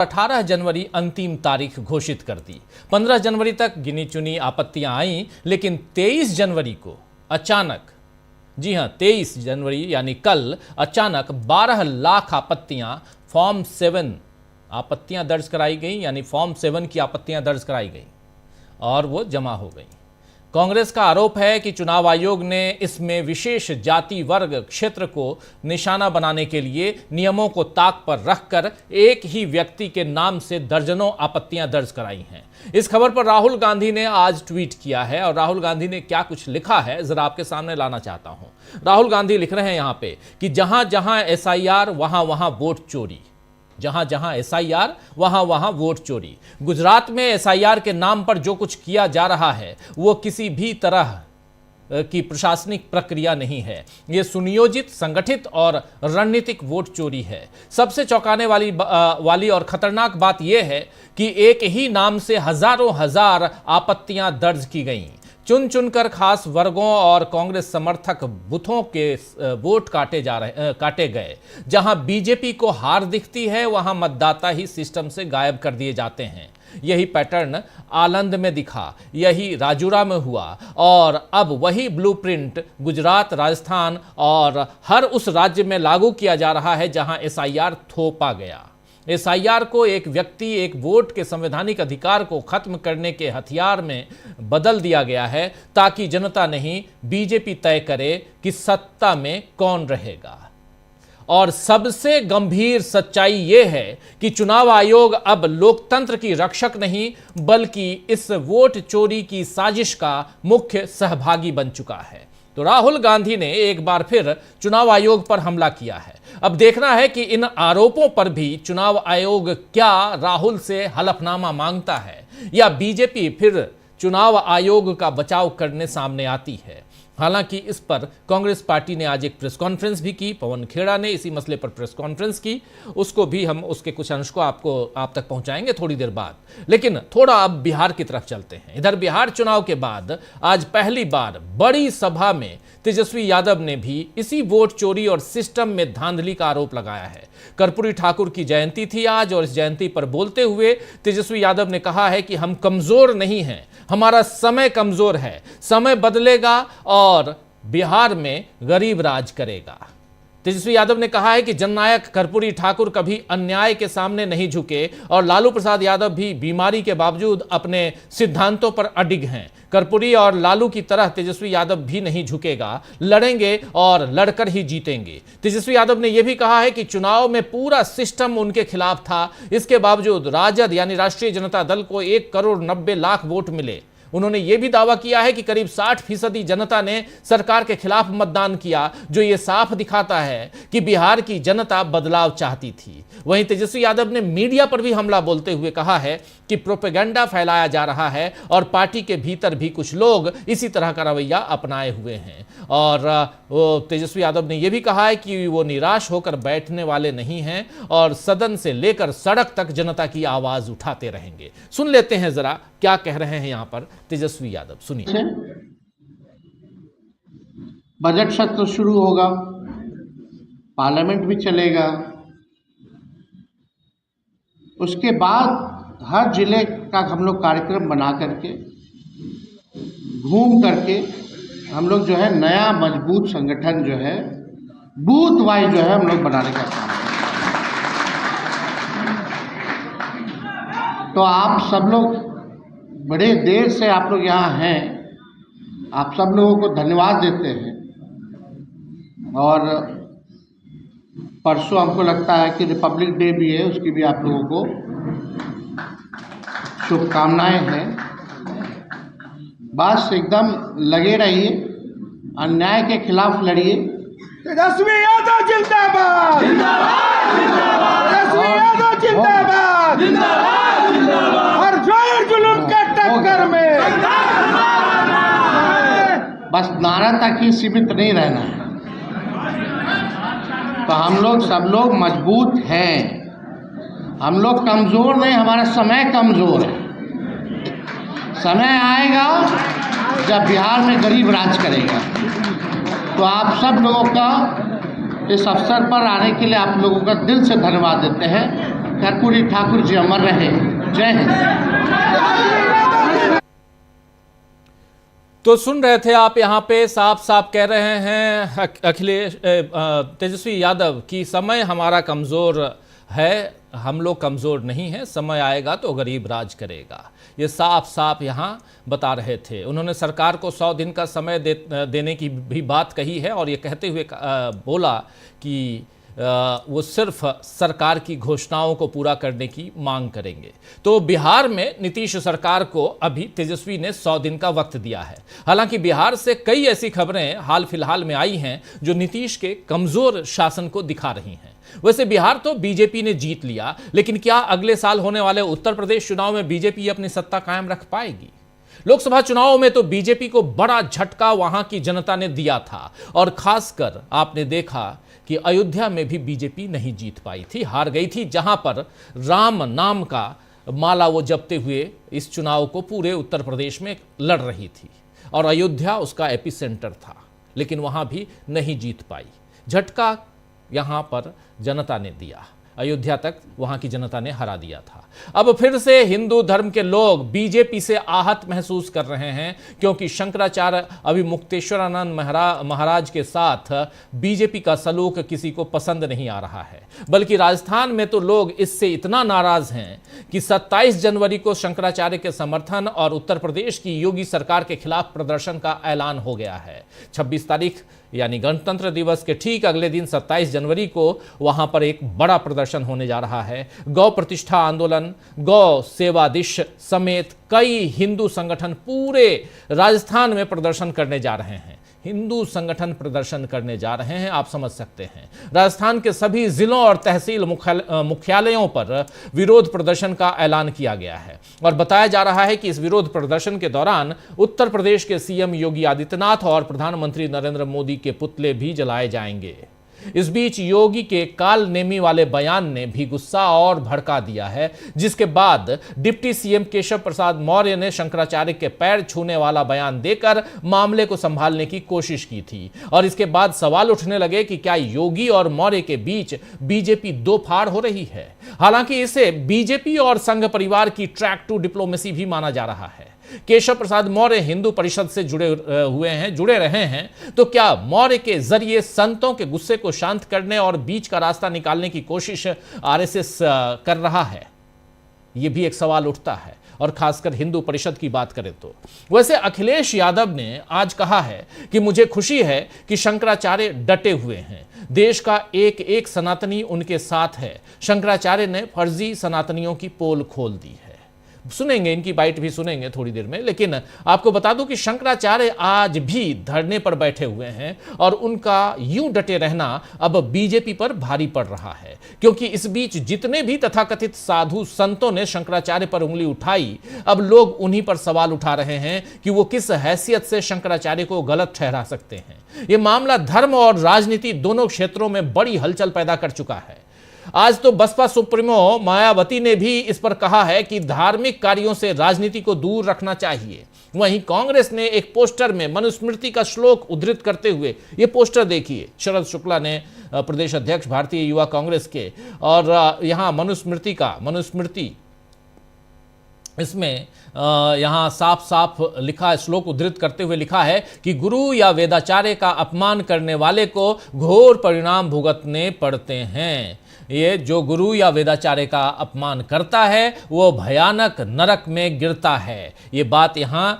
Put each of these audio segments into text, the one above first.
18 जनवरी अंतिम तारीख घोषित कर दी। 15 जनवरी तक गिनी चुनी आपत्तियां आईं, लेकिन 23 जनवरी को अचानक, जी हां 23 जनवरी यानी कल अचानक 12 लाख आपत्तियां फॉर्म 7 आपत्तियां दर्ज कराई गई, यानी फॉर्म 7 की आपत्तियां दर्ज कराई गई और वो जमा हो गई। कांग्रेस का आरोप है कि चुनाव आयोग ने इसमें विशेष जाति वर्ग क्षेत्र को निशाना बनाने के लिए नियमों को ताक पर रखकर एक ही व्यक्ति के नाम से दर्जनों आपत्तियां दर्ज कराई हैं। इस खबर पर राहुल गांधी ने आज ट्वीट किया है और राहुल गांधी ने क्या कुछ लिखा है जरा आपके सामने लाना चाहता हूं। राहुल गांधी लिख रहे हैं यहां पे कि जहां जहां एसआईआर वहां वहां वोट चोरी, जहां जहां एसआईआर वहां वहां वोट चोरी। गुजरात में एसआईआर के नाम पर जो कुछ किया जा रहा है वो किसी भी तरह की प्रशासनिक प्रक्रिया नहीं है, ये सुनियोजित, संगठित और रणनीतिक वोट चोरी है। सबसे चौंकाने वाली और खतरनाक बात यह है कि एक ही नाम से हजारों हजार आपत्तियां दर्ज की गईं। चुन चुनकर खास वर्गों और कांग्रेस समर्थक बूथों के वोट काटे गए। जहां बीजेपी को हार दिखती है वहां मतदाता ही सिस्टम से गायब कर दिए जाते हैं। यही पैटर्न आलंद में दिखा, यही राजूरा में हुआ और अब वही ब्लूप्रिंट गुजरात, राजस्थान और हर उस राज्य में लागू किया जा रहा है जहां एसआईआर थोपा गया। एसआईआर को एक व्यक्ति एक वोट के संवैधानिक अधिकार को खत्म करने के हथियार में बदल दिया गया है ताकि जनता नहीं बीजेपी तय करे कि सत्ता में कौन रहेगा। और सबसे गंभीर सच्चाई यह है कि चुनाव आयोग अब लोकतंत्र की रक्षक नहीं बल्कि इस वोट चोरी की साजिश का मुख्य सहभागी बन चुका है। तो राहुल गांधी ने एक बार फिर चुनाव आयोग पर हमला किया है। अब देखना है कि इन आरोपों पर भी चुनाव आयोग क्या राहुल से हलफनामा मांगता है या बीजेपी फिर चुनाव आयोग का बचाव करने सामने आती है। हालांकि इस पर कांग्रेस पार्टी ने आज एक प्रेस कॉन्फ्रेंस भी की। पवन खेड़ा ने इसी मसले पर प्रेस कॉन्फ्रेंस की, उसको भी हम उसके कुछ अंश को आप तक पहुंचाएंगे थोड़ी देर बाद। लेकिन थोड़ा अब बिहार की तरफ चलते हैं। इधर बिहार चुनाव के बाद आज पहली बार बड़ी सभा में तेजस्वी यादव ने भी इसी वोट चोरी और सिस्टम में धांधली का आरोप लगाया है। कर्पूरी ठाकुर की जयंती थी आज और इस जयंती पर बोलते हुए तेजस्वी यादव ने कहा है कि हम कमजोर नहीं हैं, हमारा समय कमजोर है, समय बदलेगा और बिहार में गरीब राज करेगा। तेजस्वी यादव ने कहा है कि जननायक कर्पूरी ठाकुर कभी अन्याय के सामने नहीं झुके और लालू प्रसाद यादव भी बीमारी के बावजूद अपने सिद्धांतों पर अडिग हैं। कर्पूरी और लालू की तरह तेजस्वी यादव भी नहीं झुकेगा, लड़ेंगे और लड़कर ही जीतेंगे। तेजस्वी यादव ने यह भी कहा है कि चुनाव में पूरा सिस्टम उनके खिलाफ था, इसके बावजूद राजद यानी राष्ट्रीय जनता दल को 1,90,00,000 वोट मिले। उन्होंने यह भी दावा किया है कि करीब 60% जनता ने सरकार के खिलाफ मतदान किया, जो यह साफ दिखाता है कि बिहार की जनता बदलाव चाहती थी। वहीं तेजस्वी यादव ने मीडिया पर भी हमला बोलते हुए कहा है कि प्रोपेगेंडा फैलाया जा रहा है और पार्टी के भीतर भी कुछ लोग इसी तरह का रवैया अपनाए हुए हैं। और तेजस्वी यादव ने यह भी कहा है कि वो निराश होकर बैठने वाले नहीं हैं और सदन से लेकर सड़क तक जनता की आवाज उठाते रहेंगे। सुन लेते हैं जरा क्या कह रहे हैं यहां पर तेजस्वी यादव, सुनिए। बजट सत्र शुरू होगा, पार्लियामेंट भी चलेगा, उसके बाद हर जिले का हम लोग कार्यक्रम बना करके घूम करके हम लोग जो है नया मजबूत संगठन जो है बूथ वाइज जो है हम लोग बनाने का काम करें। तो आप सब लोग बड़े देर से आप लोग यहाँ हैं, आप सब लोगों को धन्यवाद देते हैं। और परसों हमको लगता है कि रिपब्लिक डे भी है, उसकी भी आप लोगों को शुभकामनाएं हैं। बस एकदम लगे रहिए, अन्याय के खिलाफ लड़िए। तेजस्वी यादव जिंदाबाद, तेजस्वी यादव जिंदाबाद, हर जोर जुलूम के टक्कर में बस नारा तक ही सीमित नहीं रहना है। तो हम लोग सब लोग मजबूत हैं, हम लोग कमज़ोर नहीं, हमारा समय कमज़ोर है। समय आएगा जब बिहार में गरीब राज करेगा। तो आप सब लोगों का इस अवसर पर आने के लिए आप लोगों का दिल से धन्यवाद देते हैं। कर्पूरी ठाकुर जी अमर रहे। जय हिंद। तो सुन रहे थे आप, यहाँ पे साफ साफ कह रहे हैं अखिलेश तेजस्वी यादव कि समय हमारा कमज़ोर है, हम लोग कमज़ोर नहीं हैं, समय आएगा तो गरीब राज करेगा। ये साफ साफ यहाँ बता रहे थे। उन्होंने सरकार को 100 दिन का समय देने की भी बात कही है और ये कहते हुए बोला कि वो सिर्फ सरकार की घोषणाओं को पूरा करने की मांग करेंगे। तो बिहार में नीतीश सरकार को अभी तेजस्वी ने 100 दिन का वक्त दिया है। हालांकि बिहार से कई ऐसी खबरें हाल फिलहाल में आई हैं जो नीतीश के कमजोर शासन को दिखा रही हैं। वैसे बिहार तो बीजेपी ने जीत लिया, लेकिन क्या अगले साल होने वाले उत्तर प्रदेश चुनाव में बीजेपी अपनी सत्ता कायम रख पाएगी? लोकसभा चुनाव में तो बीजेपी को बड़ा झटका वहां की जनता ने दिया था और खासकर आपने देखा कि अयोध्या में भी बीजेपी नहीं जीत पाई थी, हार गई थी, जहां पर राम नाम का माला वो जपते हुए इस चुनाव को पूरे उत्तर प्रदेश में लड़ रही थी और अयोध्या उसका एपिसेंटर था, लेकिन वहां भी नहीं जीत पाई। झटका यहां पर जनता ने दिया, अयोध्या तक वहां की जनता ने हरा दिया था। अब फिर से हिंदू धर्म के लोग बीजेपी से आहत महसूस कर रहे हैं, क्योंकि शंकराचार्य अभी मुक्तेश्वरानंद महाराज के साथ बीजेपी का सलूक किसी को पसंद नहीं आ रहा है। बल्कि राजस्थान में तो लोग इससे इतना नाराज हैं कि 27 जनवरी को शंकराचार्य के समर्थन और उत्तर प्रदेश की योगी सरकार के खिलाफ प्रदर्शन का ऐलान हो गया है। 26 तारीख यानी गणतंत्र दिवस के ठीक अगले दिन 27 जनवरी को वहां पर एक बड़ा प्रदर्शन होने जा रहा है। गौ प्रतिष्ठा आंदोलन, गौ सेवा दिश समेत कई हिंदू संगठन पूरे राजस्थान में प्रदर्शन करने जा रहे हैं। हिंदू संगठन प्रदर्शन करने जा रहे हैं, आप समझ सकते हैं। राजस्थान के सभी जिलों और तहसील मुख्यालयों पर विरोध प्रदर्शन का ऐलान किया गया है और बताया जा रहा है कि इस विरोध प्रदर्शन के दौरान उत्तर प्रदेश के सीएम योगी आदित्यनाथ और प्रधानमंत्री नरेंद्र मोदी के पुतले भी जलाए जाएंगे। इस बीच योगी के काल नेमी वाले बयान ने भी गुस्सा और भड़का दिया है, जिसके बाद डिप्टी सीएम केशव प्रसाद मौर्य ने शंकराचार्य के पैर छूने वाला बयान देकर मामले को संभालने की कोशिश की थी और इसके बाद सवाल उठने लगे कि क्या योगी और मौर्य के बीच बीजेपी दो फाड़ हो रही है। हालांकि इसे बीजेपी और संघ परिवार की ट्रैक टू डिप्लोमेसी भी माना जा रहा है। केशव प्रसाद मौर्य हिंदू परिषद से जुड़े रहे हैं, तो क्या मौर्य के जरिए संतों के गुस्से को शांत करने और बीच का रास्ता निकालने की कोशिश आरएसएस कर रहा है? यह भी एक सवाल उठता है। और खासकर हिंदू परिषद की बात करें तो वैसे अखिलेश यादव ने आज कहा है कि मुझे खुशी है कि शंकराचार्य डटे हुए हैं, देश का एक एक सनातनी उनके साथ है। शंकराचार्य ने फर्जी सनातनियों की पोल खोल दी है। सुनेंगे, इनकी बाइट भी सुनेंगे थोड़ी देर में, लेकिन आपको बता दूं कि शंकराचार्य आज भी धरने पर बैठे हुए हैं और उनका यूं डटे रहना अब बीजेपी पर भारी पड़ रहा है, क्योंकि इस बीच जितने भी तथाकथित साधु संतों ने शंकराचार्य पर उंगली उठाई, अब लोग उन्हीं पर सवाल उठा रहे हैं कि वो किस हैसियत से शंकराचार्य को गलत ठहरा सकते हैं। यह मामला धर्म और राजनीति दोनों क्षेत्रों में बड़ी हलचल पैदा कर चुका है। आज तो बसपा सुप्रीमो मायावती ने भी इस पर कहा है कि धार्मिक कार्यों से राजनीति को दूर रखना चाहिए। वहीं कांग्रेस ने एक पोस्टर में मनुस्मृति का श्लोक उद्धृत करते हुए, यह पोस्टर देखिए, शरद शुक्ला ने प्रदेश अध्यक्ष भारतीय युवा कांग्रेस के, और यहां मनुस्मृति इसमें यहां साफ साफ लिखा, श्लोक उद्धृत करते हुए लिखा है कि गुरु या वेदाचार्य का अपमान करने वाले को घोर परिणाम भुगतने पड़ते हैं। ये जो गुरु या वेदाचार्य का अपमान करता है वो भयानक नरक में गिरता है। ये बात यहाँ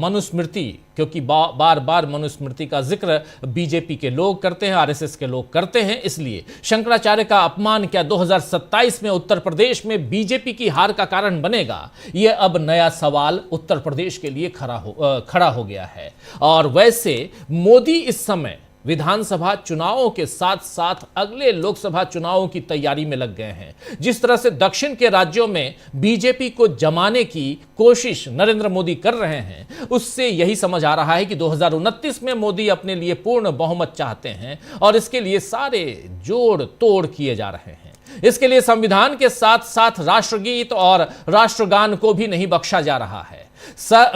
मनुस्मृति, क्योंकि बार बार मनुस्मृति का जिक्र बीजेपी के लोग करते हैं, आरएसएस के लोग करते हैं, इसलिए शंकराचार्य का अपमान क्या 2027 में उत्तर प्रदेश में बीजेपी की हार का कारण बनेगा? ये अब नया सवाल उत्तर प्रदेश के लिए खड़ा हो गया है। और वैसे मोदी इस समय विधानसभा चुनावों के साथ साथ अगले लोकसभा चुनावों की तैयारी में लग गए हैं। जिस तरह से दक्षिण के राज्यों में बीजेपी को जमाने की कोशिश नरेंद्र मोदी कर रहे हैं, उससे यही समझ आ रहा है कि 2029 में मोदी अपने लिए पूर्ण बहुमत चाहते हैं और इसके लिए सारे जोड़ तोड़ किए जा रहे हैं। इसके लिए संविधान के साथ साथ राष्ट्रगीत और राष्ट्रगान को भी नहीं बख्शा जा रहा है।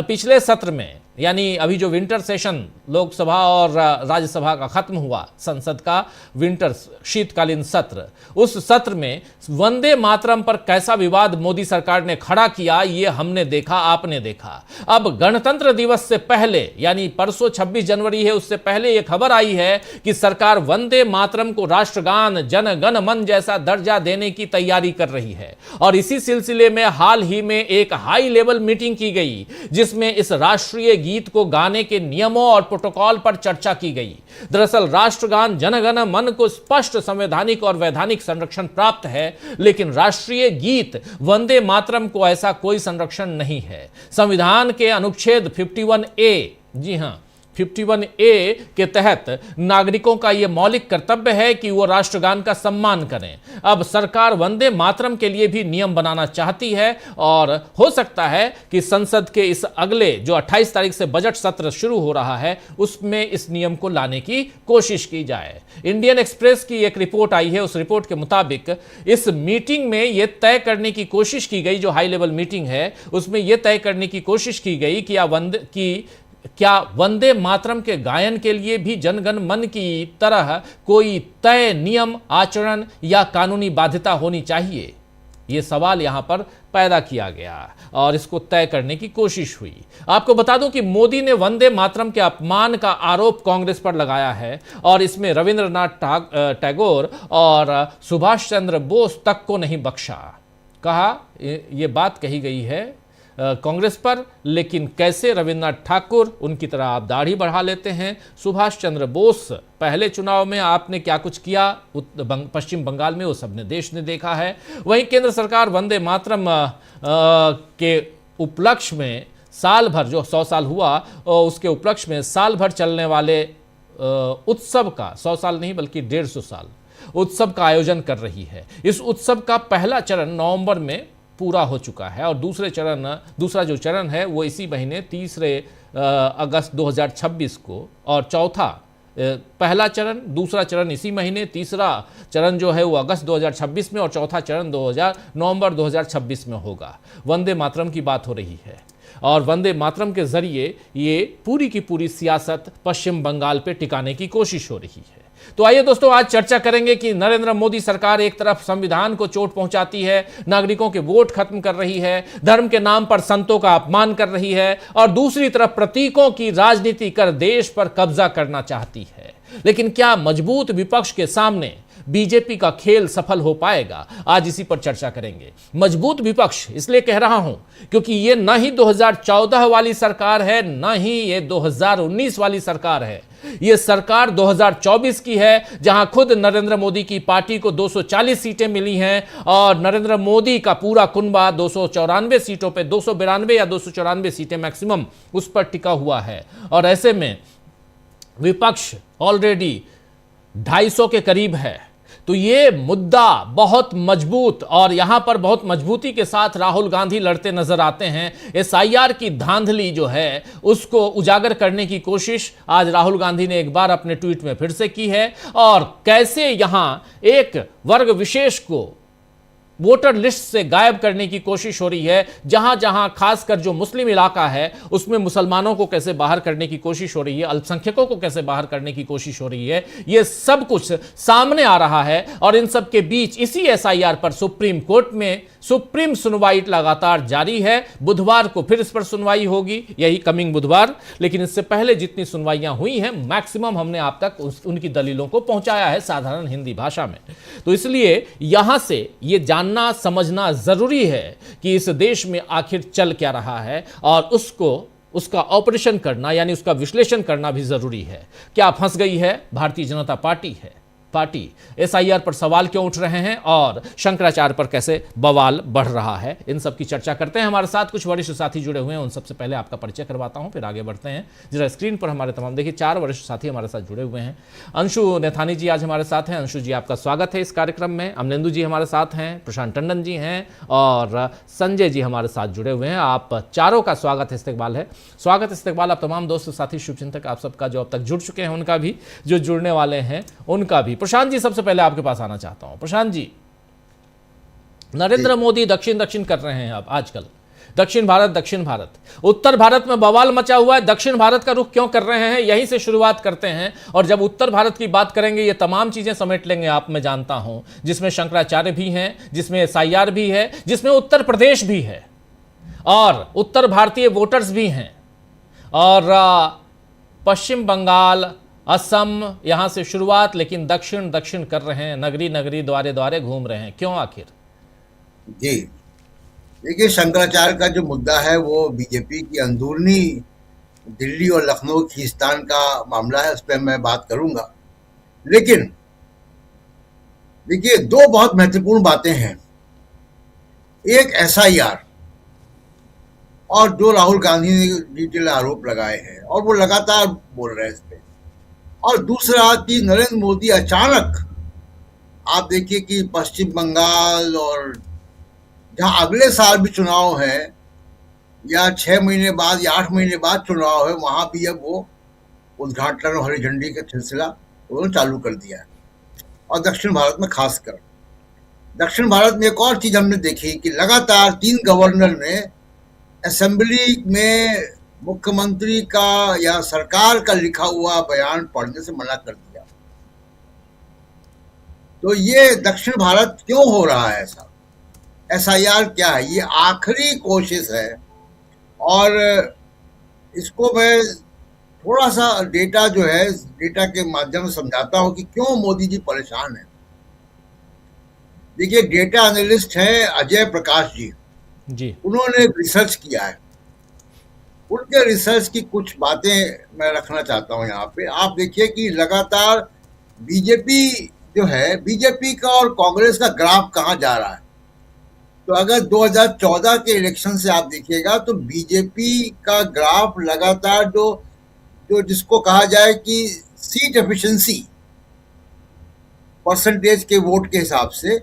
पिछले सत्र में यानी अभी जो विंटर सेशन लोकसभा और राज्यसभा का खत्म हुआ, संसद का विंटर शीतकालीन सत्र, उस सत्र में वंदे मातरम पर कैसा विवाद मोदी सरकार ने खड़ा किया, ये हमने देखा, आपने देखा। अब गणतंत्र दिवस से पहले यानी परसों 26 जनवरी है, उससे पहले यह खबर आई है कि सरकार वंदे मातरम को राष्ट्रगान जन गण मन जैसा दर्जा देने की तैयारी कर रही है। और इसी सिलसिले में हाल ही में एक हाई लेवल मीटिंग की गई जिसमें इस राष्ट्रीय गीत को गाने के नियमों और प्रोटोकॉल पर चर्चा की गई। दरअसल राष्ट्रगान जन गण मन को स्पष्ट संवैधानिक और वैधानिक संरक्षण प्राप्त है, लेकिन राष्ट्रीय गीत वंदे मातरम को ऐसा कोई संरक्षण नहीं है। संविधान के अनुच्छेद 51A, जी हां 51A के तहत नागरिकों का यह मौलिक कर्तव्य है कि वो राष्ट्रगान का सम्मान करें। अब सरकार वंदे मातरम के लिए भी नियम बनाना चाहती है और हो सकता है कि संसद के इस अगले जो 28 तारीख से बजट सत्र शुरू हो रहा है उसमें इस नियम को लाने की कोशिश की जाए। इंडियन एक्सप्रेस की एक रिपोर्ट आई है, उस रिपोर्ट के मुताबिक इस मीटिंग में यह तय करने की कोशिश की गई, जो हाई लेवल मीटिंग है उसमें यह तय करने की कोशिश की गई कि क्या वंदे मातरम के गायन के लिए भी जनगण मन की तरह कोई तय नियम, आचरण या कानूनी बाध्यता होनी चाहिए। यह सवाल यहां पर पैदा किया गया और इसको तय करने की कोशिश हुई। आपको बता दूं कि मोदी ने वंदे मातरम के अपमान का आरोप कांग्रेस पर लगाया है और इसमें रविंद्रनाथ टैगोर और सुभाष चंद्र बोस तक को नहीं बख्शा। कहा यह बात कही गई है कांग्रेस पर, लेकिन कैसे रविन्द्रनाथ ठाकुर, उनकी तरह आप दाढ़ी बढ़ा लेते हैं। सुभाष चंद्र बोस, पहले चुनाव में आपने क्या कुछ किया पश्चिम बंगाल में, वो सबने देश ने देखा है। वहीं केंद्र सरकार वंदे मातरम के उपलक्ष्य में साल भर, जो 100 साल हुआ उसके उपलक्ष्य में साल भर चलने वाले उत्सव का, 100 साल नहीं बल्कि 150 साल उत्सव का आयोजन कर रही है। इस उत्सव का पहला चरण नवंबर में पूरा हो चुका है और दूसरा जो चरण है वो इसी महीने 3 अगस्त 2026 को, और चौथा, पहला चरण, दूसरा चरण इसी महीने, तीसरा चरण जो है वो अगस्त 2026 में और चौथा चरण नवंबर 2026 में होगा। वंदे मातरम की बात हो रही है और वंदे मातरम के जरिए ये पूरी की पूरी सियासत पश्चिम बंगाल पे टिकाने की कोशिश हो रही है। तो आइए दोस्तों, आज चर्चा करेंगे कि नरेंद्र मोदी सरकार एक तरफ संविधान को चोट पहुंचाती है, नागरिकों के वोट खत्म कर रही है, धर्म के नाम पर संतों का अपमान कर रही है और दूसरी तरफ प्रतीकों की राजनीति कर देश पर कब्जा करना चाहती है। लेकिन क्या मजबूत विपक्ष के सामने बीजेपी का खेल सफल हो पाएगा? आज इसी पर चर्चा करेंगे। मजबूत विपक्ष इसलिए कह रहा हूं क्योंकि ये न ही 2014 वाली सरकार है, न ही ये 2019 वाली सरकार है। ये सरकार 2024 की है, जहां खुद नरेंद्र मोदी की पार्टी को 240 सीटें मिली हैं और नरेंद्र मोदी का पूरा कुनबा 294 सीटों पे, 292 या 294 सीटें मैक्सिमम उस पर टिका हुआ है। और ऐसे में विपक्ष ऑलरेडी 250 के करीब है। तो ये मुद्दा बहुत मजबूत, और यहां पर बहुत मजबूती के साथ राहुल गांधी लड़ते नजर आते हैं। एसआईआर की धांधली जो है उसको उजागर करने की कोशिश आज राहुल गांधी ने एक बार अपने ट्वीट में फिर से की है, और कैसे यहां एक वर्ग विशेष को वोटर लिस्ट से गायब करने की कोशिश हो रही है। जहां जहां खासकर जो मुस्लिम इलाका है उसमें मुसलमानों को कैसे बाहर करने की कोशिश हो रही है, अल्पसंख्यकों को कैसे बाहर करने की कोशिश हो रही है, यह सब कुछ सामने आ रहा है। और इन सब के बीच इसी एसआईआर पर सुप्रीम कोर्ट में सुप्रीम सुनवाई लगातार जारी है। बुधवार को फिर इस पर सुनवाई होगी, यही कमिंग बुधवार। लेकिन इससे पहले जितनी सुनवाइयां हुई हैं मैक्सिमम हमने आप तक उनकी दलीलों को पहुंचाया है साधारण हिंदी भाषा में। तो इसलिए यहां से ये जानना समझना जरूरी है कि इस देश में आखिर चल क्या रहा है और उसका ऑपरेशन करना यानी उसका विश्लेषण करना भी जरूरी है। क्या फंस गई है भारतीय जनता पार्टी? एसआईआर पर सवाल क्यों उठ रहे हैं और शंकराचार्य पर कैसे बवाल बढ़ रहा है? इन सब की चर्चा करते हैं। हमारे साथ कुछ वरिष्ठ साथी जुड़े हुए हैं, उन सबसे पहले आपका परिचय करवाता हूं, फिर आगे बढ़ते हैं। जरा स्क्रीन पर हमारे तमाम देखिए 4 वरिष्ठ साथी हमारे साथ जुड़े हुए हैं। अंशु नेथानी जी आज हमारे साथ हैं। अंशु जी आपका स्वागत है इस कार्यक्रम में। अमलेंदु जी हमारे साथ हैं, प्रशांत टंडन जी हैं और संजय जी हमारे साथ जुड़े हुए हैं। आप चारों का स्वागत इस्तकबाल आप तमाम दोस्त साथी शुभचिंतक आप सबका जो अब तक जुड़ चुके हैं उनका भी, जो जुड़ने वाले हैं उनका भी। प्रशांत जी सबसे पहले आपके पास आना चाहता हूं। प्रशांत जी, नरेंद्र मोदी दक्षिण कर रहे हैं अब आजकल, दक्षिण भारत, दक्षिण भारत, उत्तर भारत में बवाल मचा हुआ है। दक्षिण भारत का रुख क्यों कर रहे हैं, यहीं से शुरुआत करते हैं। और जब उत्तर भारत की बात करेंगे, ये तमाम चीजें समेट लेंगे आप, मैं जानता हूं, जिसमें शंकराचार्य भी हैं, जिसमें SIR भी है, जिसमें उत्तर प्रदेश भी है और उत्तर भारतीय वोटर्स भी हैं, और पश्चिम बंगाल, असम, यहां से शुरुआत, लेकिन दक्षिण दक्षिण कर रहे हैं, नगरी नगरी द्वारे द्वारे घूम रहे हैं। क्यों आखिर? जी देखिए, शंकराचार्य का जो मुद्दा है वो बीजेपी की अंदरूनी दिल्ली और लखनऊ खींचतान का मामला है, उस पर मैं बात करूंगा। लेकिन देखिए, दो बहुत महत्वपूर्ण बातें हैं। एक SIR, और जो राहुल गांधी ने डिटेल आरोप लगाए हैं और वो लगातार बोल रहे हैं इस पे। और दूसरा कि नरेंद्र मोदी अचानक, आप देखिए कि पश्चिम बंगाल और जहां अगले साल भी चुनाव है, या 6 महीने बाद या 8 महीने बाद चुनाव है, वहां भी अब वो उद्घाटन और हरी झंडी का सिलसिला उन्होंने चालू कर दिया है। और दक्षिण भारत में खासकर, दक्षिण भारत में एक और चीज हमने देखी कि लगातार 3 गवर्नर ने असेंबली में मुख्यमंत्री का या सरकार का लिखा हुआ बयान पढ़ने से मना कर दिया। तो ये दक्षिण भारत क्यों हो रहा है ऐसा? SIR क्या है? ये आखिरी कोशिश है। और इसको मैं थोड़ा सा डेटा जो है, डेटा के माध्यम से समझाता हूं कि क्यों मोदी जी परेशान हैं। देखिए, डेटा एनालिस्ट है अजय प्रकाश जी, उन्होंने रिसर्च किया है। उनके रिसर्च की कुछ बातें मैं रखना चाहता हूं यहाँ पे। आप देखिए कि लगातार बीजेपी जो है, बीजेपी का और कांग्रेस का ग्राफ कहाँ जा रहा है। तो अगर 2014 के इलेक्शन से आप देखिएगा तो बीजेपी का ग्राफ लगातार जो जिसको कहा जाए कि सीट एफिशिएंसी परसेंटेज के वोट के हिसाब से,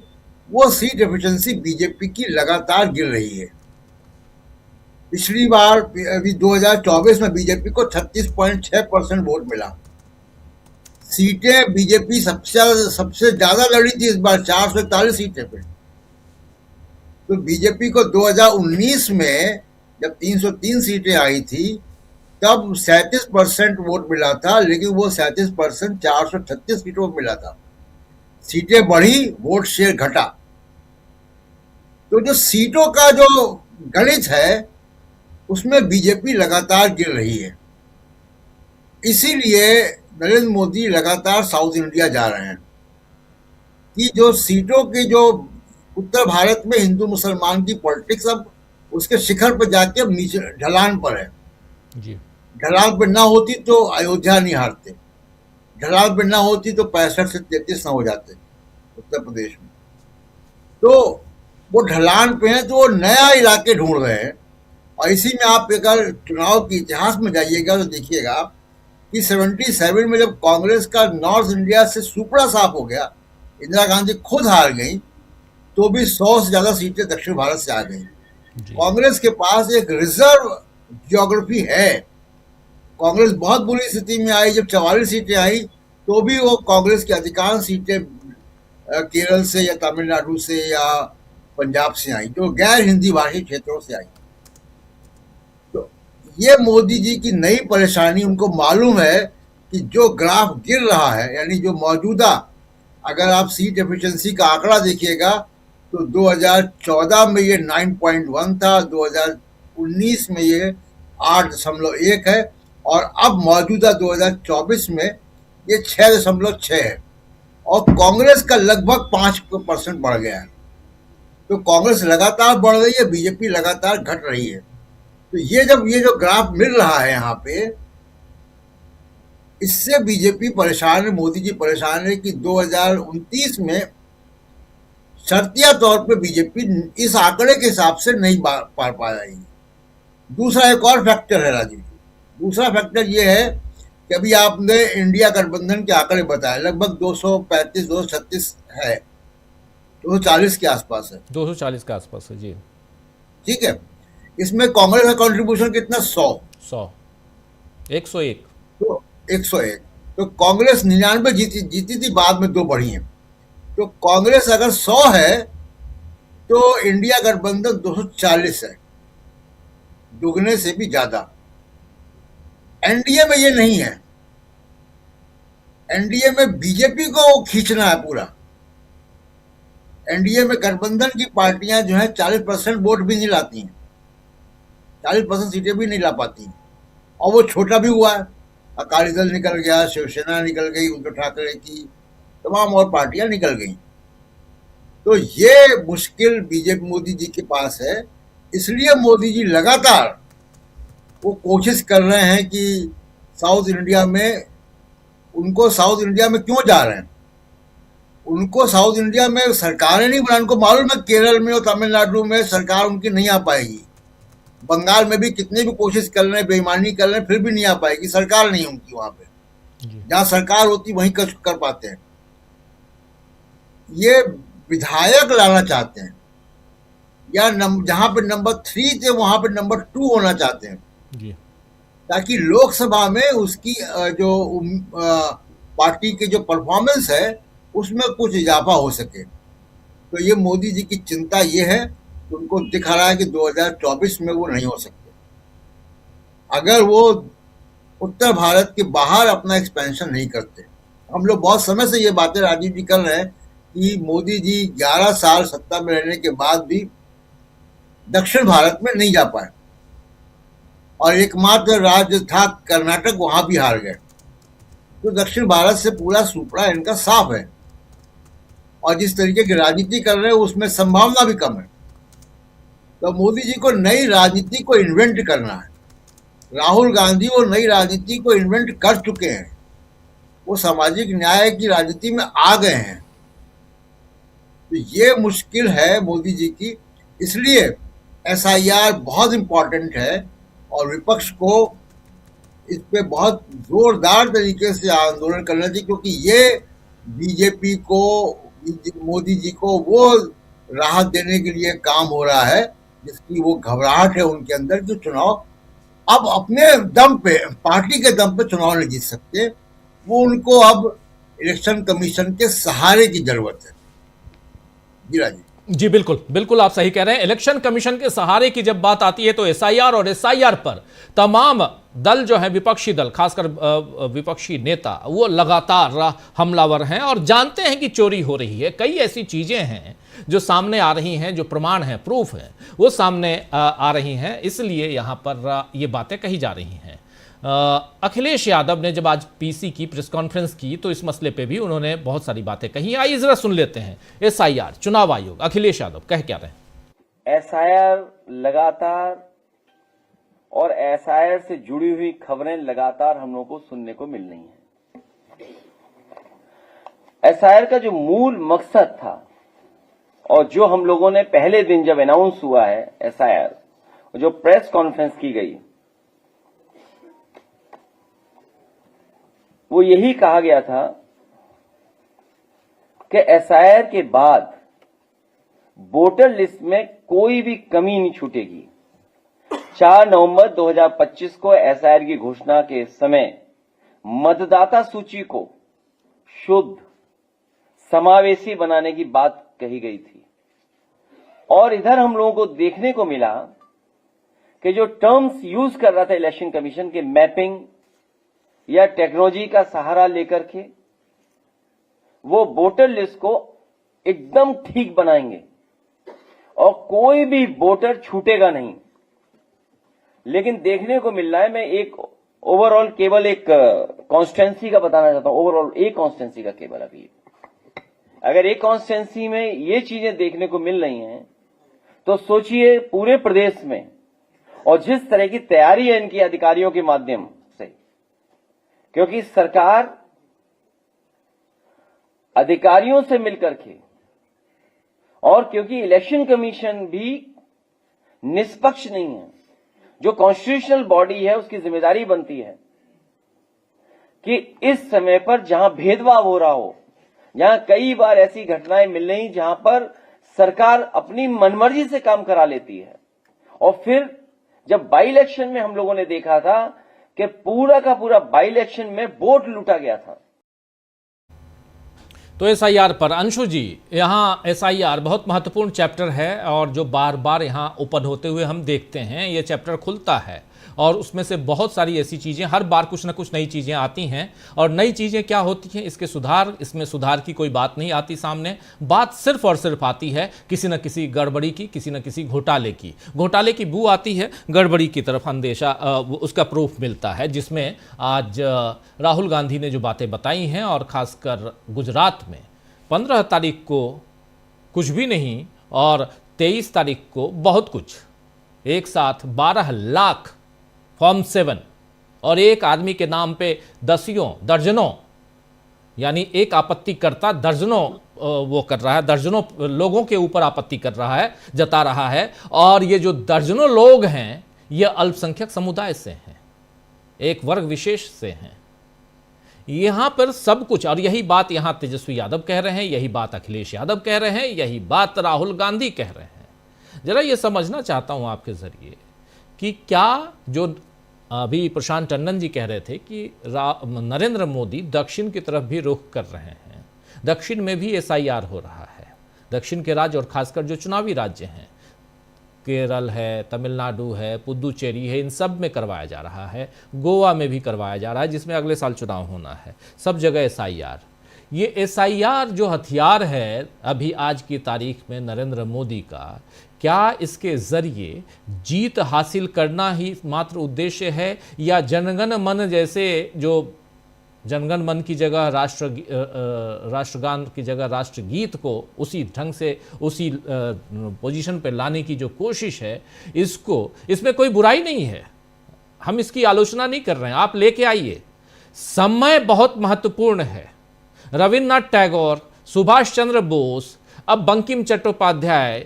वो सीट एफिशिएंसी बीजेपी की लगातार गिर रही है। पिछली बार अभी 2024 में बीजेपी को 36.6% वोट मिला। सीटें बीजेपी सबसे ज्यादा लड़ी थी इस बार, 441 सीटें पे। तो बीजेपी को 2019 में जब 303 सीटें आई थी तब 37% वोट मिला था, लेकिन वो 37% 436 सीटों में मिला था। सीटें बढ़ी, वोट शेयर घटा। तो जो सीटों का जो गणित है उसमें बीजेपी लगातार गिर रही है। इसीलिए नरेंद्र मोदी लगातार साउथ इंडिया जा रहे हैं कि जो सीटों की जो उत्तर भारत में हिंदू मुसलमान की पॉलिटिक्स अब उसके शिखर पर जाके अब नीचे ढलान पर है जी। ढलान पर ना होती तो अयोध्या नहीं हारते, ढलान पर ना होती तो 65 से 33 ना हो जाते उत्तर प्रदेश में। तो वो ढलान पे हैं, तो वो नया इलाके ढूंढ रहे हैं। और इसी में आप अगर चुनाव के इतिहास में जाइएगा तो देखिएगा कि 77 में जब कांग्रेस का नॉर्थ इंडिया से सुपड़ा साफ हो गया, इंदिरा गांधी खुद हार गई, तो भी 100 से ज्यादा सीटें दक्षिण भारत से आ गई। कांग्रेस के पास एक रिजर्व ज्योग्राफी है। कांग्रेस बहुत बुरी स्थिति में आई जब 44 सीटें आई, तो भी वो कांग्रेस की अधिकांश सीटें केरल से या तमिलनाडु से या पंजाब से आई, जो गैर हिंदी भाषी क्षेत्रों से आई। तो ये मोदी जी की नई परेशानी, उनको मालूम है कि जो ग्राफ गिर रहा है, यानी जो मौजूदा, अगर आप सीट एफिशिएंसी का आंकड़ा देखिएगा तो 2014 में ये 9.1 था, 2019 में ये 8.1 है, और अब मौजूदा 2024 में ये 6.6 है। और कांग्रेस का लगभग 5% बढ़ गया है। तो कांग्रेस लगातार बढ़ रही है, बीजेपी लगातार घट रही है। तो ये जो ग्राफ मिल रहा है यहाँ पे, इससे बीजेपी परेशान है, मोदी जी परेशान है कि 2029 में शर्तिया तौर पे बीजेपी इस आंकड़े के हिसाब से नहीं पार पा जाएगी। दूसरा एक और फैक्टर है राजीव जी, दूसरा फैक्टर ये है कि अभी आपने इंडिया गठबंधन के आंकड़े बताए, लगभग 235 236 है, 240 के आसपास है, 240 के आसपास है जी। ठीक है। इसमें कांग्रेस का कंट्रीब्यूशन कितना? 100 101। तो 101। तो कांग्रेस 99 जीती थी, बाद में 2 बढ़ी हैं। तो कांग्रेस अगर 100 है तो इंडिया गठबंधन 240 है। दुगने से भी ज्यादा। एनडीए में ये नहीं है। एनडीए में बीजेपी को खींचना है पूरा। एनडीए में गठबंधन की पार्टियां जो है 40% वोट भी नहीं लाती हैं, 40% सीटें भी नहीं ला पाती हैं, और वो छोटा भी हुआ है। अकाली दल निकल गया, शिवसेना निकल गई, उद्धव ठाकरे की तमाम और पार्टियां निकल गई। तो ये मुश्किल बीजेपी मोदी जी के पास है। इसलिए मोदी जी लगातार वो कोशिश कर रहे हैं कि साउथ इंडिया में, उनको साउथ इंडिया में क्यों जा रहे हैं, उनको साउथ इंडिया में सरकारें नहीं बना, उनको मालूम है केरल में और तमिलनाडु में सरकार उनकी नहीं आ पाएगी। बंगाल में भी कितनी भी कोशिश कर रहे हैं, बेईमानी कर रहे हैं, फिर भी नहीं आ पाएगी, सरकार नहीं उनकी वहां पे। जहां सरकार होती वहीं कर पाते हैं। ये विधायक लाना चाहते हैं, या जहां पे नंबर 3 थे वहां पे नंबर 2 होना चाहते हैं, ताकि लोकसभा में उसकी जो पार्टी की जो परफॉर्मेंस है उसमें कुछ इजाफा हो सके। तो ये मोदी जी की चिंता ये है, उनको दिख रहा है कि 2024 में वो नहीं हो सकते। अगर वो उत्तर भारत के बाहर अपना एक्सपेंशन नहीं करते। हम लोग बहुत समय से ये बातें राजीव जी कर रहे हैं कि मोदी जी 11 साल सत्ता में रहने के बाद भी दक्षिण भारत में नहीं जा पाए, और एकमात्र राज्य था कर्नाटक, वहां भी हार गए। तो दक्षिण भारत से पूरा सुपड़ा इनका साफ है, और जिस तरीके की राजनीति कर रहे हैं उसमें संभावना भी कम है। तो मोदी जी को नई राजनीति को इन्वेंट करना है। राहुल गांधी वो नई राजनीति को इन्वेंट कर चुके हैं, वो सामाजिक न्याय की राजनीति में आ गए हैं। तो ये मुश्किल है मोदी जी की। इसलिए एसआईआर बहुत इंपॉर्टेंट है, और विपक्ष को इस पे बहुत जोरदार तरीके से आंदोलन करना चाहिए, क्योंकि ये बीजेपी को, मोदी जी को वो राहत देने के लिए काम हो रहा है जिसकी वो घबराहट है उनके अंदर कि चुनाव अब अपने दम पे, पार्टी के दम पे चुनाव नहीं जीत सकते। वो उनको अब इलेक्शन कमीशन के सहारे की जरूरत है। जी राजीव जी बिल्कुल बिल्कुल, आप सही कह रहे हैं। इलेक्शन कमीशन के सहारे की जब बात आती है तो एसआईआर और एसआईआर पर तमाम दल जो है, विपक्षी दल, खासकर विपक्षी नेता, वो लगातार हमलावर हैं और जानते हैं कि चोरी हो रही है। कई ऐसी चीजें हैं जो सामने आ रही हैं, जो प्रमाण है, प्रूफ है, वो सामने आ रही हैं, इसलिए यहां पर ये बातें कही जा रही हैं। अखिलेश यादव ने जब आज पीसी की प्रेस कॉन्फ्रेंस की तो इस मसले पे भी उन्होंने बहुत सारी बातें कही। आइए जरा सुन लेते हैं। एसआईआर, चुनाव आयोग, अखिलेश यादव कह क्या रहे हैं। एसआईआर लगातार, और एसआईआर से जुड़ी हुई खबरें लगातार हम लोगों को सुनने को मिल रही हैं। एसआईआर का जो मूल मकसद था, और जो हम लोगों ने पहले दिन जब अनाउंस हुआ है एसआईआर, जो प्रेस कॉन्फ्रेंस की गई, वो यही कहा गया था कि एसआईआर के बाद वोटर लिस्ट में कोई भी कमी नहीं छूटेगी। 4 नवंबर 2025 को एसआईआर की घोषणा के समय मतदाता सूची को शुद्ध, समावेशी बनाने की बात कही गई थी। और इधर हम लोगों को देखने को मिला कि जो टर्म्स यूज कर रहा था इलेक्शन कमीशन के, मैपिंग या टेक्नोलॉजी का सहारा लेकर के, वो वोटर लिस्ट को एकदम ठीक बनाएंगे और कोई भी वोटर छूटेगा नहीं। लेकिन देखने को मिल रहा है, मैं एक ओवरऑल केवल एक कॉन्स्टिट्यूंसी का बताना चाहता हूं, ओवरऑल एक कॉन्स्टिट्यूंसी का केवल। अभी अगर एक कॉन्स्टिट्यूंसी में ये चीजें देखने को मिल रही हैं तो सोचिए पूरे प्रदेश में, और जिस तरह की तैयारी है इनकी अधिकारियों के माध्यम से, क्योंकि सरकार अधिकारियों से मिलकर के, और क्योंकि इलेक्शन कमीशन भी निष्पक्ष नहीं है, जो कॉन्स्टिट्यूशनल बॉडी है उसकी जिम्मेदारी बनती है कि इस समय पर जहां भेदभाव हो रहा हो, जहां कई बार ऐसी घटनाएं मिल रही जहां पर सरकार अपनी मनमर्जी से काम करा लेती है। और फिर जब बाई इलेक्शन में हम लोगों ने देखा था कि पूरा का पूरा बाई इलेक्शन में वोट लूटा गया था। तो एसआईआर पर अंशु जी, यहाँ एसआईआर बहुत महत्वपूर्ण चैप्टर है और जो बार बार यहाँ ओपन होते हुए हम देखते हैं, ये चैप्टर खुलता है और उसमें से बहुत सारी ऐसी चीज़ें, हर बार कुछ ना कुछ नई चीज़ें आती हैं और नई चीज़ें क्या होती हैं, इसमें सुधार की कोई बात नहीं आती सामने। बात सिर्फ और सिर्फ आती है किसी न किसी गड़बड़ी की, किसी न किसी घोटाले की बू आती है, गड़बड़ी की तरफ अंदेशा, उसका प्रूफ मिलता है, जिसमें आज राहुल गांधी ने जो बातें बताई हैं और ख़ासकर गुजरात में 15 तारीख को कुछ भी नहीं और 23 तारीख को बहुत कुछ, एक साथ 12 लाख फॉर्म 7 और एक आदमी के नाम पे दर्जनों, यानी एक आपत्तिकर्ता दर्जनों वो कर रहा है, दर्जनों लोगों के ऊपर आपत्ति कर रहा है, जता रहा है। और ये जो दर्जनों लोग हैं ये अल्पसंख्यक समुदाय से हैं, एक वर्ग विशेष से हैं। यहां पर सब कुछ, और यही बात यहां तेजस्वी यादव कह रहे हैं, यही बात अखिलेश यादव कह रहे हैं, यही बात राहुल गांधी कह रहे हैं। जरा ये समझना चाहता हूं आपके जरिए कि क्या जो अभी प्रशांत टंडन जी कह रहे थे कि नरेंद्र मोदी दक्षिण की तरफ भी रुख कर रहे हैं, दक्षिण में भी एसआईआर हो रहा है, दक्षिण के राज्य और खासकर जो चुनावी राज्य हैं, केरल है, तमिलनाडु है, पुदुचेरी है, इन सब में करवाया जा रहा है, गोवा में भी करवाया जा रहा है जिसमें अगले साल चुनाव होना है, सब जगह एसआईआर। ये एसआईआर जो हथियार है अभी आज की तारीख में नरेंद्र मोदी का, क्या इसके जरिए जीत हासिल करना ही मात्र उद्देश्य है या जनगण मन जैसे, जो जनगण मन की जगह राष्ट्रगान की जगह राष्ट्रगीत को उसी ढंग से उसी पोजीशन पर लाने की जो कोशिश है, इसमें कोई बुराई नहीं है, हम इसकी आलोचना नहीं कर रहे हैं, आप लेके आइए। समय बहुत महत्वपूर्ण है। रविन्द्रनाथ टैगोर, सुभाष चंद्र बोस, अब बंकिम चट्टोपाध्याय,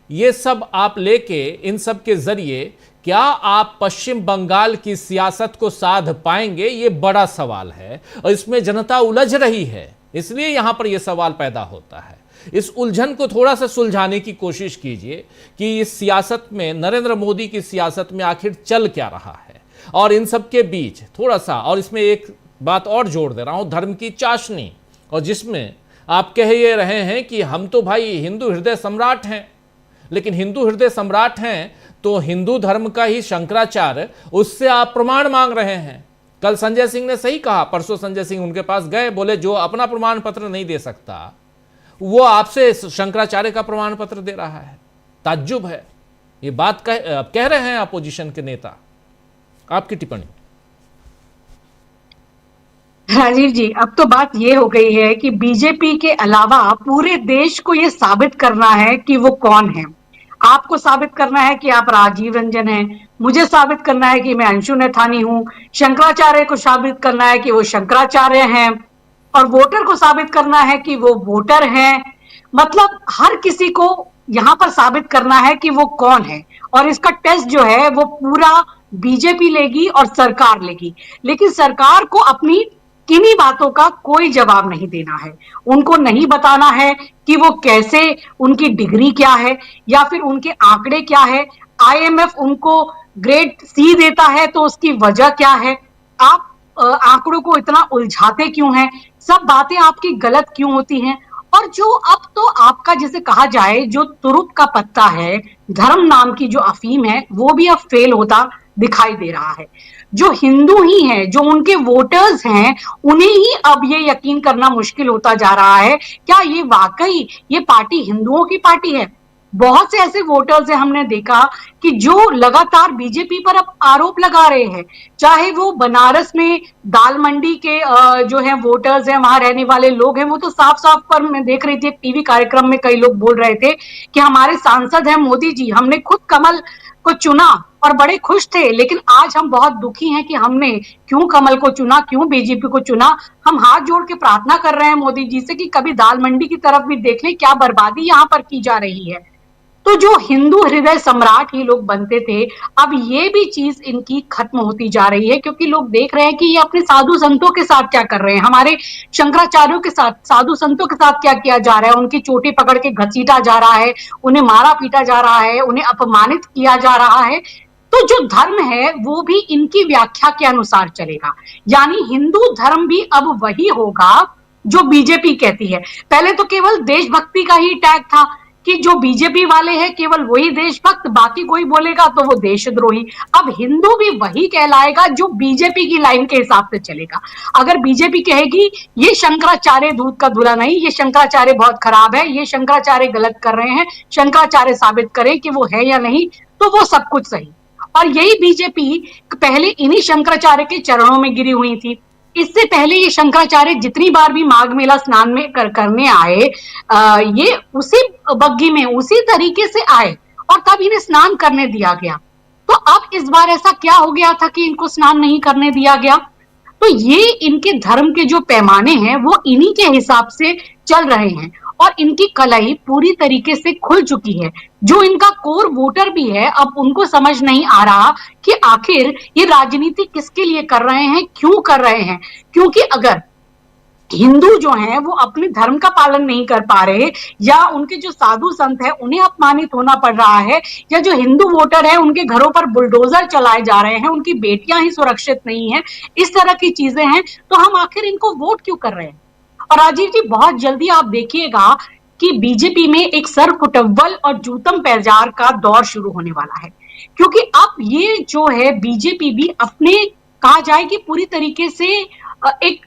ये सब आप लेके, इन सब के जरिए क्या आप पश्चिम बंगाल की सियासत को साध पाएंगे, ये बड़ा सवाल है और इसमें जनता उलझ रही है, इसलिए यहां पर यह सवाल पैदा होता है। इस उलझन को थोड़ा सा सुलझाने की कोशिश कीजिए कि इस सियासत में, नरेंद्र मोदी की सियासत में आखिर चल क्या रहा है, और इन सब के बीच थोड़ा सा, और इसमें एक बात और जोड़ दे रहा हूं, धर्म की चाशनी, और जिसमें आप कह ये रहे हैं कि हम तो भाई हिंदू हृदय सम्राट हैं, लेकिन हिंदू हृदय सम्राट हैं तो हिंदू धर्म का ही शंकराचार्य, उससे आप प्रमाण मांग रहे हैं। कल संजय सिंह ने सही कहा, परसों संजय सिंह उनके पास गए, बोले जो अपना प्रमाण पत्र नहीं दे सकता वो आपसे शंकराचार्य का प्रमाण पत्र दे रहा है। ताज्जुब है, ये बात कह रहे हैं अपोजिशन के नेता। आपकी टिप्पणी। राजीव जी, अब तो बात ये हो गई है कि बीजेपी के अलावा पूरे देश को ये साबित करना है कि वो कौन है। आपको साबित करना है कि आप राजीव रंजन हैं, मुझे साबित करना है कि मैं अंशु नैथानी हूं, शंकराचार्य को साबित करना है कि वो शंकराचार्य हैं, और वोटर को साबित करना है कि वो वोटर हैं। मतलब हर किसी को यहाँ पर साबित करना है कि वो कौन है, और इसका टेस्ट जो है वो पूरा बीजेपी लेगी और सरकार लेगी। लेकिन सरकार को अपनी किन्हीं बातों का कोई जवाब नहीं देना है, उनको नहीं बताना है कि वो कैसे, उनकी डिग्री क्या है या फिर उनके आंकड़े क्या है। आईएमएफ उनको ग्रेड सी देता है तो उसकी वजह क्या है, आप आंकड़ों को इतना उलझाते क्यों हैं, सब बातें आपकी गलत क्यों होती हैं। और जो अब तो आपका जैसे कहा जाए जो तुरुप का पत्ता है, धर्म नाम की जो अफीम है, वो भी अब फेल होता दिखाई दे रहा है। जो हिंदू ही हैं, जो उनके वोटर्स हैं, उन्हें ही अब ये यकीन करना मुश्किल होता जा रहा है, क्या ये वाकई ये पार्टी हिंदुओं की पार्टी है। बहुत से ऐसे वोटर्स हैं, हमने देखा कि जो लगातार बीजेपी पर अब आरोप लगा रहे हैं, चाहे वो बनारस में दाल मंडी के जो है वोटर्स हैं, वहां रहने वाले लोग हैं, वो तो साफ साफ पर मैं देख रही थी एक टीवी कार्यक्रम में कई लोग बोल रहे थे कि हमारे सांसद हैं मोदी जी, हमने खुद कमल को चुना और बड़े खुश थे, लेकिन आज हम बहुत दुखी हैं कि हमने क्यों कमल को चुना, क्यों बीजेपी को चुना। हम हाथ जोड़ के प्रार्थना कर रहे हैं मोदी जी से कि कभी दाल मंडी की तरफ भी देख लें, क्या बर्बादी यहाँ पर की जा रही है। तो जो हिंदू हृदय सम्राट ही लोग बनते थे, अब ये भी चीज इनकी खत्म होती जा रही है, क्योंकि लोग देख रहे हैं कि ये अपने साधु संतों के साथ क्या कर रहे हैं, हमारे शंकराचार्यों के साथ, साधु संतों के साथ क्या किया जा रहा है। उनकी चोटी पकड़ के घसीटा जा रहा है, उन्हें मारा पीटा जा रहा है, उन्हें अपमानित किया जा रहा है। तो जो धर्म है वो भी इनकी व्याख्या के अनुसार चलेगा, यानी हिंदू धर्म भी अब वही होगा जो बीजेपी कहती है। पहले तो केवल देशभक्ति का ही टैग था कि जो बीजेपी वाले हैं केवल वही देशभक्त, बाकी कोई बोलेगा तो वो देशद्रोही। अब हिंदू भी वही कहलाएगा जो बीजेपी की लाइन के हिसाब से चलेगा। अगर बीजेपी कहेगी ये शंकराचार्य दूध का धुला नहीं, ये शंकराचार्य बहुत खराब है, ये शंकराचार्य गलत कर रहे हैं, शंकराचार्य साबित करें कि वो है या नहीं, तो वो सब कुछ सही। और यही बीजेपी पहले इन्हीं शंकराचार्य के चरणों में गिरी हुई थी। इससे पहले ये शंकराचार्य जितनी बार भी माघ मेला स्नान में करने आए, ये उसी बग्गी में उसी तरीके से आए और तब इन्हें स्नान करने दिया गया। तो अब इस बार ऐसा क्या हो गया था कि इनको स्नान नहीं करने दिया गया? तो ये इनके धर्म के जो पैमाने हैं वो इन्हीं के हिसाब से चल रहे हैं और इनकी कलाई पूरी तरीके से खुल चुकी है। जो इनका कोर वोटर भी है, अब उनको समझ नहीं आ रहा कि आखिर ये राजनीति किसके लिए कर रहे हैं, क्यों कर रहे हैं। क्योंकि अगर हिंदू जो हैं वो अपने धर्म का पालन नहीं कर पा रहे या उनके जो साधु संत है उन्हें अपमानित होना पड़ रहा है, या जो हिंदू वोटर है उनके घरों पर बुलडोजर चलाए जा रहे हैं, उनकी बेटियां ही सुरक्षित नहीं है, इस तरह की चीजें हैं, तो हम आखिर इनको वोट क्यों कर रहे हैं? और राजीव जी बहुत जल्दी आप देखिएगा कि बीजेपी में एक सर फुटव्वल और जूतम पैजार का दौर शुरू होने वाला है। क्योंकि अब ये जो है बीजेपी भी अपने कहा जाए कि पूरी तरीके से एक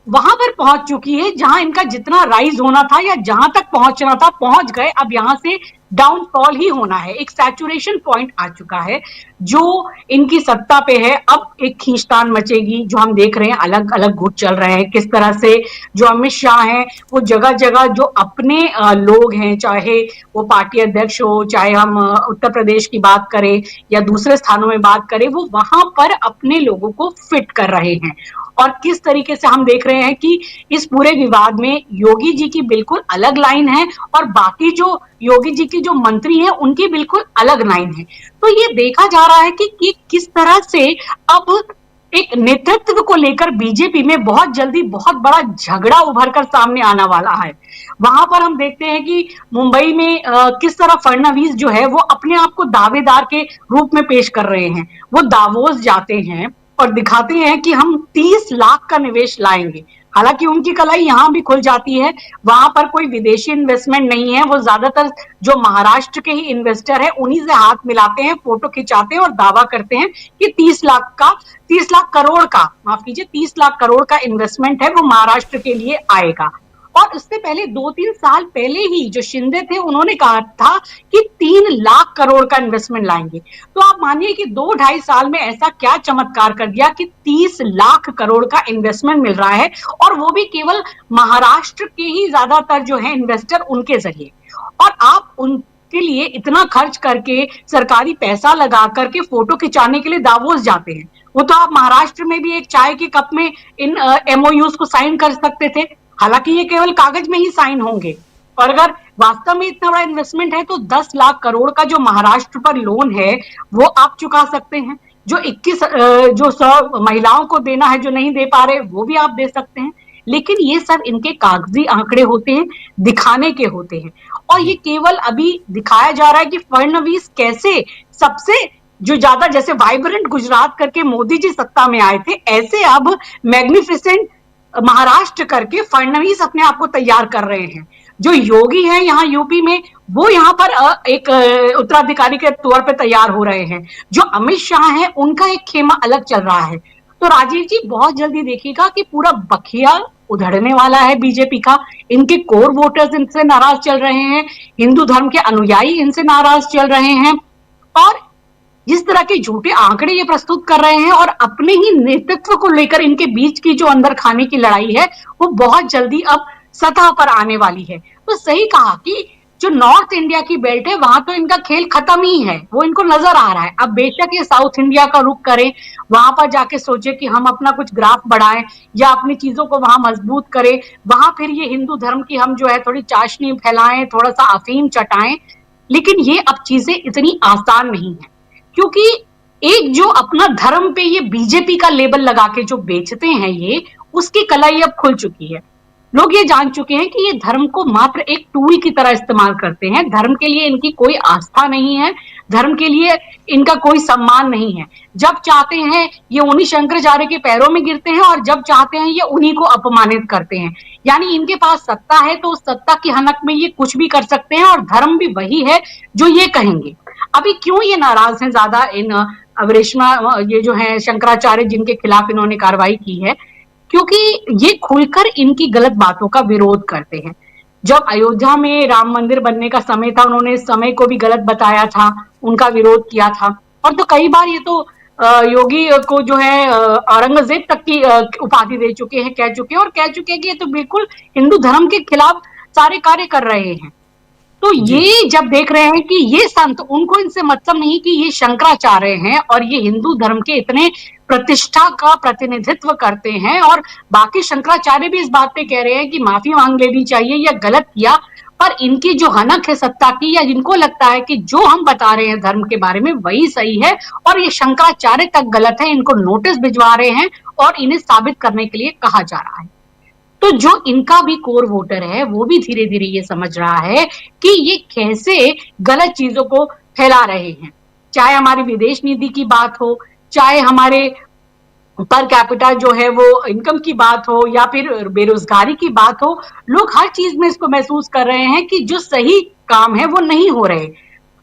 वहां पर पहुंच चुकी है जहां इनका जितना राइज होना था या जहां तक पहुंचना था पहुंच गए। अब यहां से डाउनफॉल ही होना है, एक सैचुरेशन पॉइंट आ चुका है जो इनकी सत्ता पे है। अब एक खींचतान मचेगी जो हम देख रहे हैं, अलग अलग गुट चल रहे हैं किस तरह से। जो अमित शाह हैं वो जगह जगह जो अपने लोग हैं, चाहे वो पार्टी अध्यक्ष हो, चाहे हम उत्तर प्रदेश की बात करें या दूसरे स्थानों में बात करें, वो वहां पर अपने लोगों को फिट कर रहे हैं। और किस तरीके से हम देख रहे हैं कि इस पूरे विवाद में योगी जी की बिल्कुल अलग लाइन है और बाकी जो योगी जी के जो मंत्री हैं उनकी बिल्कुल अलग लाइन है। तो ये देखा जा रहा है कि किस तरह से अब एक नेतृत्व को लेकर बीजेपी में बहुत जल्दी बहुत बड़ा झगड़ा उभर कर सामने आने वाला है। वहां पर हम देखते हैं कि मुंबई में किस तरह फडणवीस जो है वो अपने आप को दावेदार के रूप में पेश कर रहे हैं। वो दावोस जाते हैं और दिखाते हैं कि हम 30 लाख का निवेश लाएंगे। हालांकि उनकी कलाई यहां भी खुल जाती है, वहां पर कोई विदेशी इन्वेस्टमेंट नहीं है। वो ज्यादातर जो महाराष्ट्र के ही इन्वेस्टर है उन्हीं से हाथ मिलाते हैं, फोटो खिंचाते हैं और दावा करते हैं कि 30 लाख करोड़ का, माफ कीजिए 30 लाख करोड़ का इन्वेस्टमेंट है वो महाराष्ट्र के लिए आएगा। और उससे पहले 2-3 साल पहले ही जो शिंदे थे उन्होंने कहा था कि 3 लाख करोड़ का इन्वेस्टमेंट लाएंगे। तो आप मानिए कि 2-2.5 साल में ऐसा क्या चमत्कार कर दिया कि 30 लाख करोड़ का इन्वेस्टमेंट मिल रहा है, और वो भी केवल महाराष्ट्र के ही ज्यादातर जो है इन्वेस्टर उनके जरिए। और आप उनके लिए इतना खर्च करके सरकारी पैसा लगा करके फोटो खिंचाने के लिए दावोस जाते हैं। वो तो आप महाराष्ट्र में भी एक चाय के कप में इन MOUs को साइन कर सकते थे। हालांकि ये केवल कागज में ही साइन होंगे, और अगर वास्तव में इतना बड़ा इन्वेस्टमेंट है तो 10 लाख करोड़ का जो महाराष्ट्र पर लोन है वो आप चुका सकते हैं। जो 100 महिलाओं को देना है जो नहीं दे पा रहे वो भी आप दे सकते हैं। लेकिन ये सब इनके कागजी आंकड़े होते हैं, दिखाने के होते हैं। और ये केवल अभी दिखाया जा रहा है कि फडणवीस कैसे सबसे जो ज्यादा, जैसे वाइब्रेंट गुजरात करके मोदी जी सत्ता में आए थे, ऐसे अब मैग्निफिसेंट महाराष्ट्र करके फडणवीस अपने आप को तैयार कर रहे हैं। जो योगी है यहाँ यूपी में वो यहाँ पर एक उत्तराधिकारी के तौर पे तैयार हो रहे हैं। जो अमित शाह है उनका एक खेमा अलग चल रहा है। तो राजीव जी बहुत जल्दी देखिएगा कि पूरा बखिया उधड़ने वाला है बीजेपी का। इनके कोर वोटर्स इनसे नाराज चल रहे हैं, हिंदू धर्म के अनुयायी इनसे नाराज चल रहे हैं, और जिस तरह के झूठे आंकड़े ये प्रस्तुत कर रहे हैं और अपने ही नेतृत्व को लेकर इनके बीच की जो अंदर खाने की लड़ाई है वो बहुत जल्दी अब सतह पर आने वाली है। तो सही कहा कि जो नॉर्थ इंडिया की बेल्ट है वहां तो इनका खेल खत्म ही है, वो इनको नजर आ रहा है। अब बेशक ये साउथ इंडिया का रुख करें, वहां पर जाके सोचे कि हम अपना कुछ ग्राफ बढ़ाएं या अपनी चीजों को वहां मजबूत करें, वहां फिर ये हिंदू धर्म की हम जो है थोड़ी चाशनी फैलाएं, थोड़ा सा अफीम चटाएं। लेकिन ये अब चीजें इतनी आसान नहीं है, क्योंकि एक जो अपना धर्म पे ये बीजेपी का लेबल लगा के जो बेचते हैं ये, उसकी कलाई अब खुल चुकी है। लोग ये जान चुके हैं कि ये धर्म को मात्र एक टूल की तरह इस्तेमाल करते हैं। धर्म के लिए इनकी कोई आस्था नहीं है, धर्म के लिए इनका कोई सम्मान नहीं है। जब चाहते हैं ये उन्हीं शंकराचार्य के पैरों में गिरते हैं और जब चाहते हैं ये उन्हीं को अपमानित करते हैं। यानी इनके पास सत्ता है तो उस सत्ता की हनक में ये कुछ भी कर सकते हैं और धर्म भी वही है जो ये कहेंगे। अभी क्यों ये नाराज हैं ज्यादा इन अवरेशमा, ये जो है शंकराचार्य जिनके खिलाफ इन्होंने कार्रवाई की है, क्योंकि ये खुलकर इनकी गलत बातों का विरोध करते हैं। जब अयोध्या में राम मंदिर बनने का समय था, उन्होंने इस समय को भी गलत बताया था, उनका विरोध किया था। और तो कई बार ये तो योगी को जो है औरंगजेब तक की उपाधि दे चुके हैं, कह चुके हैं और कह चुके हैं कि ये तो बिल्कुल हिंदू धर्म के खिलाफ सारे कार्य कर रहे हैं। तो ये जब देख रहे हैं कि ये संत, उनको इनसे मतलब नहीं कि ये शंकराचार्य हैं और ये हिंदू धर्म के इतने प्रतिष्ठा का प्रतिनिधित्व करते हैं, और बाकी शंकराचार्य भी इस बात पे कह रहे हैं कि माफी मांग लेनी चाहिए या गलत किया, पर इनकी जो हनक है सत्ता की, या जिनको लगता है कि जो हम बता रहे हैं धर्म के बारे में वही सही है और ये शंकराचार्य तक गलत है, इनको नोटिस भिजवा रहे हैं और इन्हें साबित करने के लिए कहा जा रहा है। तो जो इनका भी कोर वोटर है वो भी धीरे धीरे ये समझ रहा है कि ये कैसे गलत चीजों को फैला रहे हैं। चाहे हमारी विदेश नीति की बात हो, चाहे हमारे पर कैपिटा जो है वो इनकम की बात हो, या फिर बेरोजगारी की बात हो, लोग हर चीज में इसको महसूस कर रहे हैं कि जो सही काम है वो नहीं हो रहे।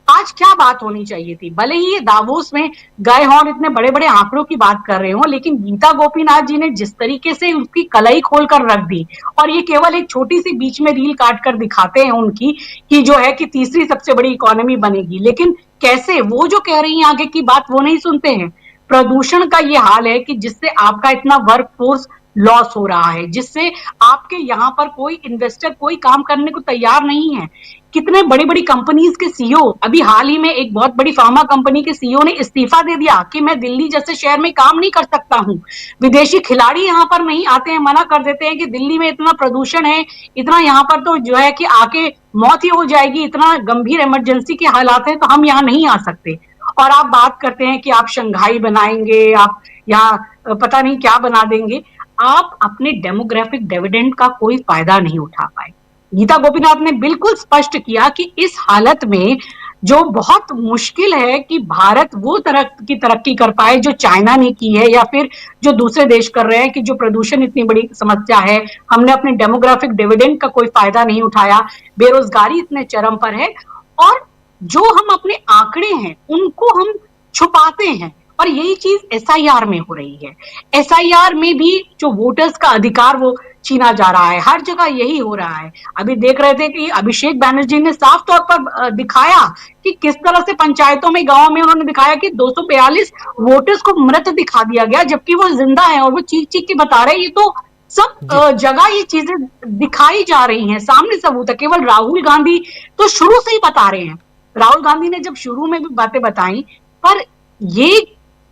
आज क्या बात होनी चाहिए थी, भले ही ये दावोस में गए हों और इतने बड़े बड़े आंकड़ों की बात कर रहे हो, लेकिन गीता गोपीनाथ जी ने जिस तरीके से उसकी कलाई खोलकर रख दी, और ये केवल एक छोटी सी बीच में रील काट कर दिखाते हैं उनकी कि जो है कि तीसरी सबसे बड़ी इकोनॉमी बनेगी, लेकिन कैसे वो जो कह रही है आगे की बात वो नहीं सुनते हैं। प्रदूषण का ये हाल है कि जिससे आपका इतना वर्क फोर्स लॉस हो रहा है, जिससे आपके यहाँ पर कोई इन्वेस्टर कोई काम करने को तैयार नहीं है। कितने बड़ी बड़ी कंपनीज के सीईओ, अभी हाल ही में एक बहुत बड़ी फार्मा कंपनी के सीईओ ने इस्तीफा दे दिया कि मैं दिल्ली जैसे शहर में काम नहीं कर सकता हूं। विदेशी खिलाड़ी यहाँ पर नहीं आते हैं, मना कर देते हैं कि दिल्ली में इतना प्रदूषण है, इतना यहाँ पर तो जो है कि आके मौत ही हो जाएगी, इतना गंभीर इमरजेंसी के हालात हैं, तो हम यहाँ नहीं आ सकते। और आप बात करते हैं कि आप शंघाई बनाएंगे, आप यहाँ पता नहीं क्या बना देंगे। आप अपने डेमोग्राफिक डिविडेंड का कोई फायदा नहीं उठा पाए। गीता गोपीनाथ ने बिल्कुल स्पष्ट किया कि इस हालत में जो बहुत मुश्किल है कि भारत वो तरक्की कर पाए जो चाइना ने की है, या फिर जो दूसरे देश कर रहे हैं, कि जो प्रदूषण इतनी बड़ी समस्या है, हमने अपने डेमोग्राफिक डिविडेंड का कोई फायदा नहीं उठाया, बेरोजगारी इतने चरम पर है, और जो हम अपने आंकड़े हैं उनको हम छुपाते हैं। और यही चीज एसआईआर में हो रही है। एसआईआर में भी जो वोटर्स का अधिकार वो छीना जा रहा है, हर जगह यही हो रहा है। अभी देख रहे थे कि अभिषेक बैनर्जी ने साफ तौर पर दिखाया कि किस तरह से पंचायतों में, गांव में उन्होंने दिखाया कि 242 वोटर्स को मृत दिखा दिया गया, जबकि वो जिंदा है और वो चीख चीख के बता रहे हैं। ये तो सब जगह ये चीजें दिखाई जा रही हैं, सामने सबूत है। केवल राहुल गांधी तो शुरू से ही बता रहे हैं, राहुल गांधी ने जब शुरू में भी बातें बताई, पर ये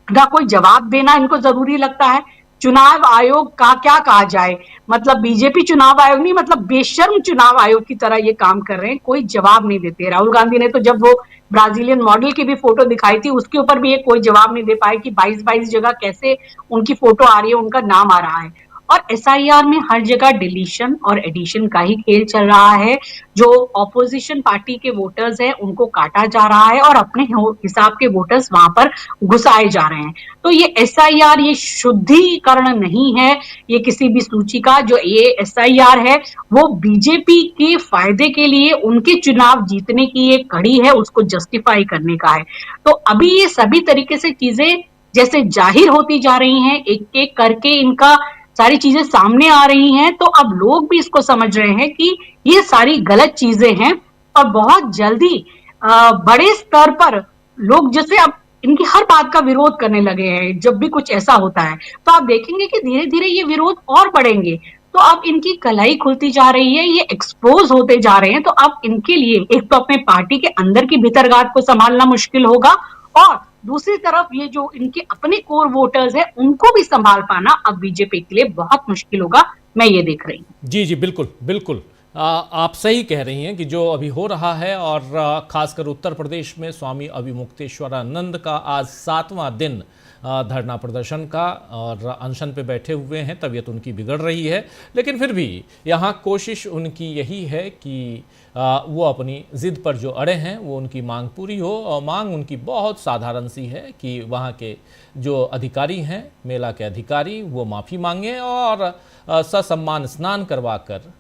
का कोई जवाब देना इनको जरूरी लगता है। चुनाव आयोग का क्या कहा जाए, मतलब बीजेपी चुनाव आयोग नहीं, मतलब बेशर्म चुनाव आयोग की तरह ये काम कर रहे हैं, कोई जवाब नहीं देते। राहुल गांधी ने तो जब वो ब्राजीलियन मॉडल की भी फोटो दिखाई थी, उसके ऊपर भी ये कोई जवाब नहीं दे पाए कि 22 जगह कैसे उनकी फोटो आ रही है, उनका नाम आ रहा है। और एसआईआर में हर जगह डिलीशन और एडिशन का ही खेल चल रहा है। जो ऑपोजिशन पार्टी के वोटर्स हैं उनको काटा जा रहा है और अपने हिसाब के वोटर्स वहां पर घुसाए जा रहे हैं। तो ये एसआईआर ये शुद्धिकरण नहीं है, ये किसी भी सूची का। जो ये एसआईआर है वो बीजेपी के फायदे के लिए, उनके चुनाव जीतने की एक कड़ी है, उसको जस्टिफाई करने का है। तो अभी ये सभी तरीके से चीजें जैसे जाहिर होती जा रही हैं, एक एक करके इनका सारी चीजें सामने आ रही हैं, तो अब लोग भी इसको समझ रहे हैं कि ये सारी गलत चीजें हैं। और बहुत जल्दी बड़े स्तर पर लोग जैसे अब इनकी हर बात का विरोध करने लगे हैं। जब भी कुछ ऐसा होता है तो आप देखेंगे कि धीरे धीरे ये विरोध और बढ़ेंगे। तो अब इनकी कलाई खुलती जा रही है, ये एक्सपोज होते जा रहे हैं। तो अब इनके लिए एक तो अपने पार्टी के अंदर की भीतरगात को संभालना मुश्किल होगा, और दूसरी तरफ ये जो इनके अपने कोर वोटर्स हैं उनको भी संभाल पाना अब बीजेपी के लिए बहुत मुश्किल होगा। मैं ये देख रही हूँ। जी जी, बिल्कुल बिल्कुल। आप सही कह रही हैं कि जो अभी हो रहा है, और खासकर उत्तर प्रदेश में स्वामी अभिमुक्तेश्वरानंद का आज 7वां दिन धरना प्रदर्शन का, और अनशन पे बैठे हुए हैं, तबीयत उनकी बिगड़ रही है, लेकिन फिर भी यहाँ कोशिश उनकी यही है कि वो अपनी ज़िद पर जो अड़े हैं वो उनकी मांग पूरी हो। और मांग उनकी बहुत साधारण सी है कि वहाँ के जो अधिकारी हैं, मेला के अधिकारी, वो माफ़ी मांगें और ससम्मान स्नान करवाकर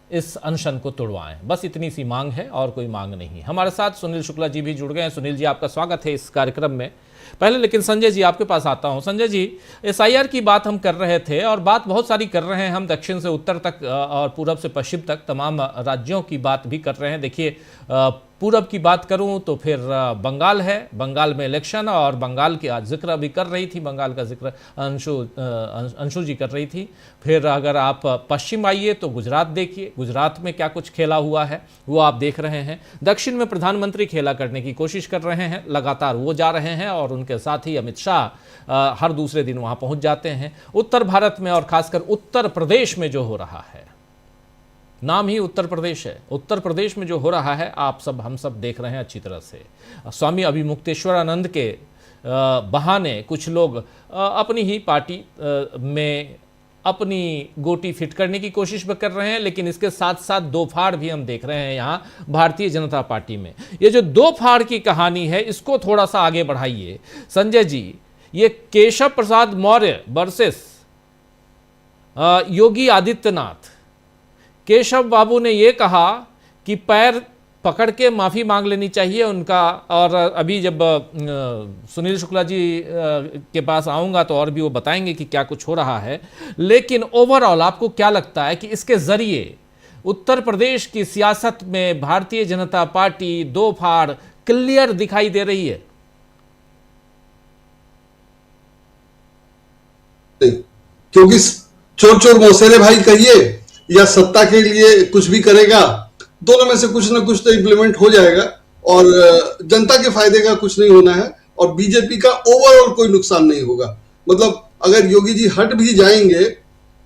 इस अनशन को तोड़वाएं। बस इतनी सी मांग है और कोई मांग नहीं। हमारे साथ सुनील शुक्ला जी भी जुड़ गए हैं। सुनील जी, आपका स्वागत है इस कार्यक्रम में। पहले लेकिन संजय जी आपके पास आता हूं। संजय जी, SIR की बात हम कर रहे थे और बात बहुत सारी कर रहे हैं हम, दक्षिण से उत्तर तक और पूरब से पश्चिम तक तमाम राज्यों की बात भी कर रहे हैं। देखिए, पूरब की बात करूं तो फिर बंगाल है, बंगाल में इलेक्शन, और बंगाल की आज जिक्र अभी कर रही थी, बंगाल का जिक्र अंशु जी कर रही थी। फिर अगर आप पश्चिम आइए तो गुजरात देखिए, गुजरात में क्या कुछ खेला हुआ है वो आप देख रहे हैं। दक्षिण में प्रधानमंत्री खेला करने की कोशिश कर रहे हैं, लगातार वो जा रहे हैं, और उनके साथ ही अमित शाह हर दूसरे दिन वहाँ पहुँच जाते हैं। उत्तर भारत में और खासकर उत्तर प्रदेश में जो हो रहा है, नाम ही उत्तर प्रदेश है, उत्तर प्रदेश में जो हो रहा है आप सब हम सब देख रहे हैं अच्छी तरह से। स्वामी अभिमुक्तेश्वरानंद के बहाने कुछ लोग अपनी ही पार्टी में अपनी गोटी फिट करने की कोशिश भी कर रहे हैं, लेकिन इसके साथ साथ दो फाड़ भी हम देख रहे हैं यहाँ भारतीय जनता पार्टी में। ये जो दो फाड़ की कहानी है, इसको थोड़ा सा आगे बढ़ाइए संजय जी। ये केशव प्रसाद मौर्य वर्सेस योगी आदित्यनाथ। केशव बाबू ने ये कहा कि पैर पकड़ के माफ़ी मांग लेनी चाहिए उनका, और अभी जब सुनील शुक्ला जी के पास आऊँगा तो और भी वो बताएंगे कि क्या कुछ हो रहा है। लेकिन ओवरऑल आपको क्या लगता है कि इसके ज़रिए उत्तर प्रदेश की सियासत में भारतीय जनता पार्टी दो फाड़ क्लियर दिखाई दे रही है? क्योंकि चोर चोर मौसेरे भाई कहिए या सत्ता के लिए कुछ भी करेगा, दोनों में से कुछ ना कुछ तो इम्प्लीमेंट हो जाएगा, और जनता के फायदे का कुछ नहीं होना है, और बीजेपी का ओवरऑल कोई नुकसान नहीं होगा। मतलब अगर योगी जी हट भी जाएंगे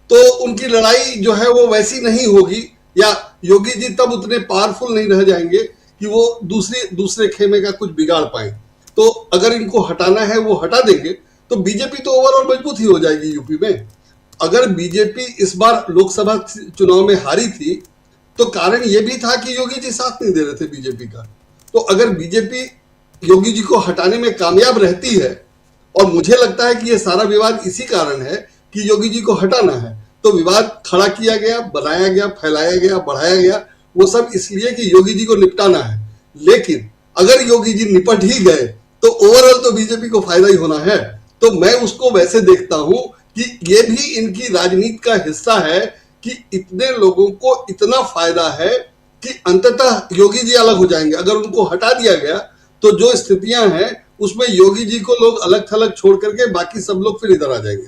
तो उनकी लड़ाई जो है वो वैसी नहीं होगी, या योगी जी तब उतने पावरफुल नहीं रह जाएंगे कि वो दूसरे खेमे का कुछ बिगाड़ पाए। तो अगर इनको हटाना है वो हटा देंगे तो बीजेपी तो ओवरऑल मजबूत ही हो जाएगी यूपी में। अगर बीजेपी इस बार लोकसभा चुनाव में हारी थी तो कारण यह भी था कि योगी जी साथ नहीं दे रहे थे बीजेपी का। तो अगर बीजेपी योगी जी को हटाने में कामयाब रहती है, और मुझे लगता है कि यह सारा विवाद इसी कारण है कि योगी जी को हटाना है, तो विवाद खड़ा किया गया, बनाया गया, फैलाया गया, बढ़ाया गया, वो सब इसलिए कि योगी जी को निपटाना है। लेकिन अगर योगी जी निपट ही गए तो ओवरऑल तो बीजेपी को फायदा ही होना है। तो मैं उसको वैसे देखता हूं कि ये भी इनकी राजनीति का हिस्सा है कि इतने लोगों को इतना फायदा है कि अंततः योगी जी अलग हो जाएंगे। अगर उनको हटा दिया गया तो जो स्थितियां हैं उसमें योगी जी को लोग अलग थलग छोड़ करके बाकी सब लोग फिर इधर आ जाएंगे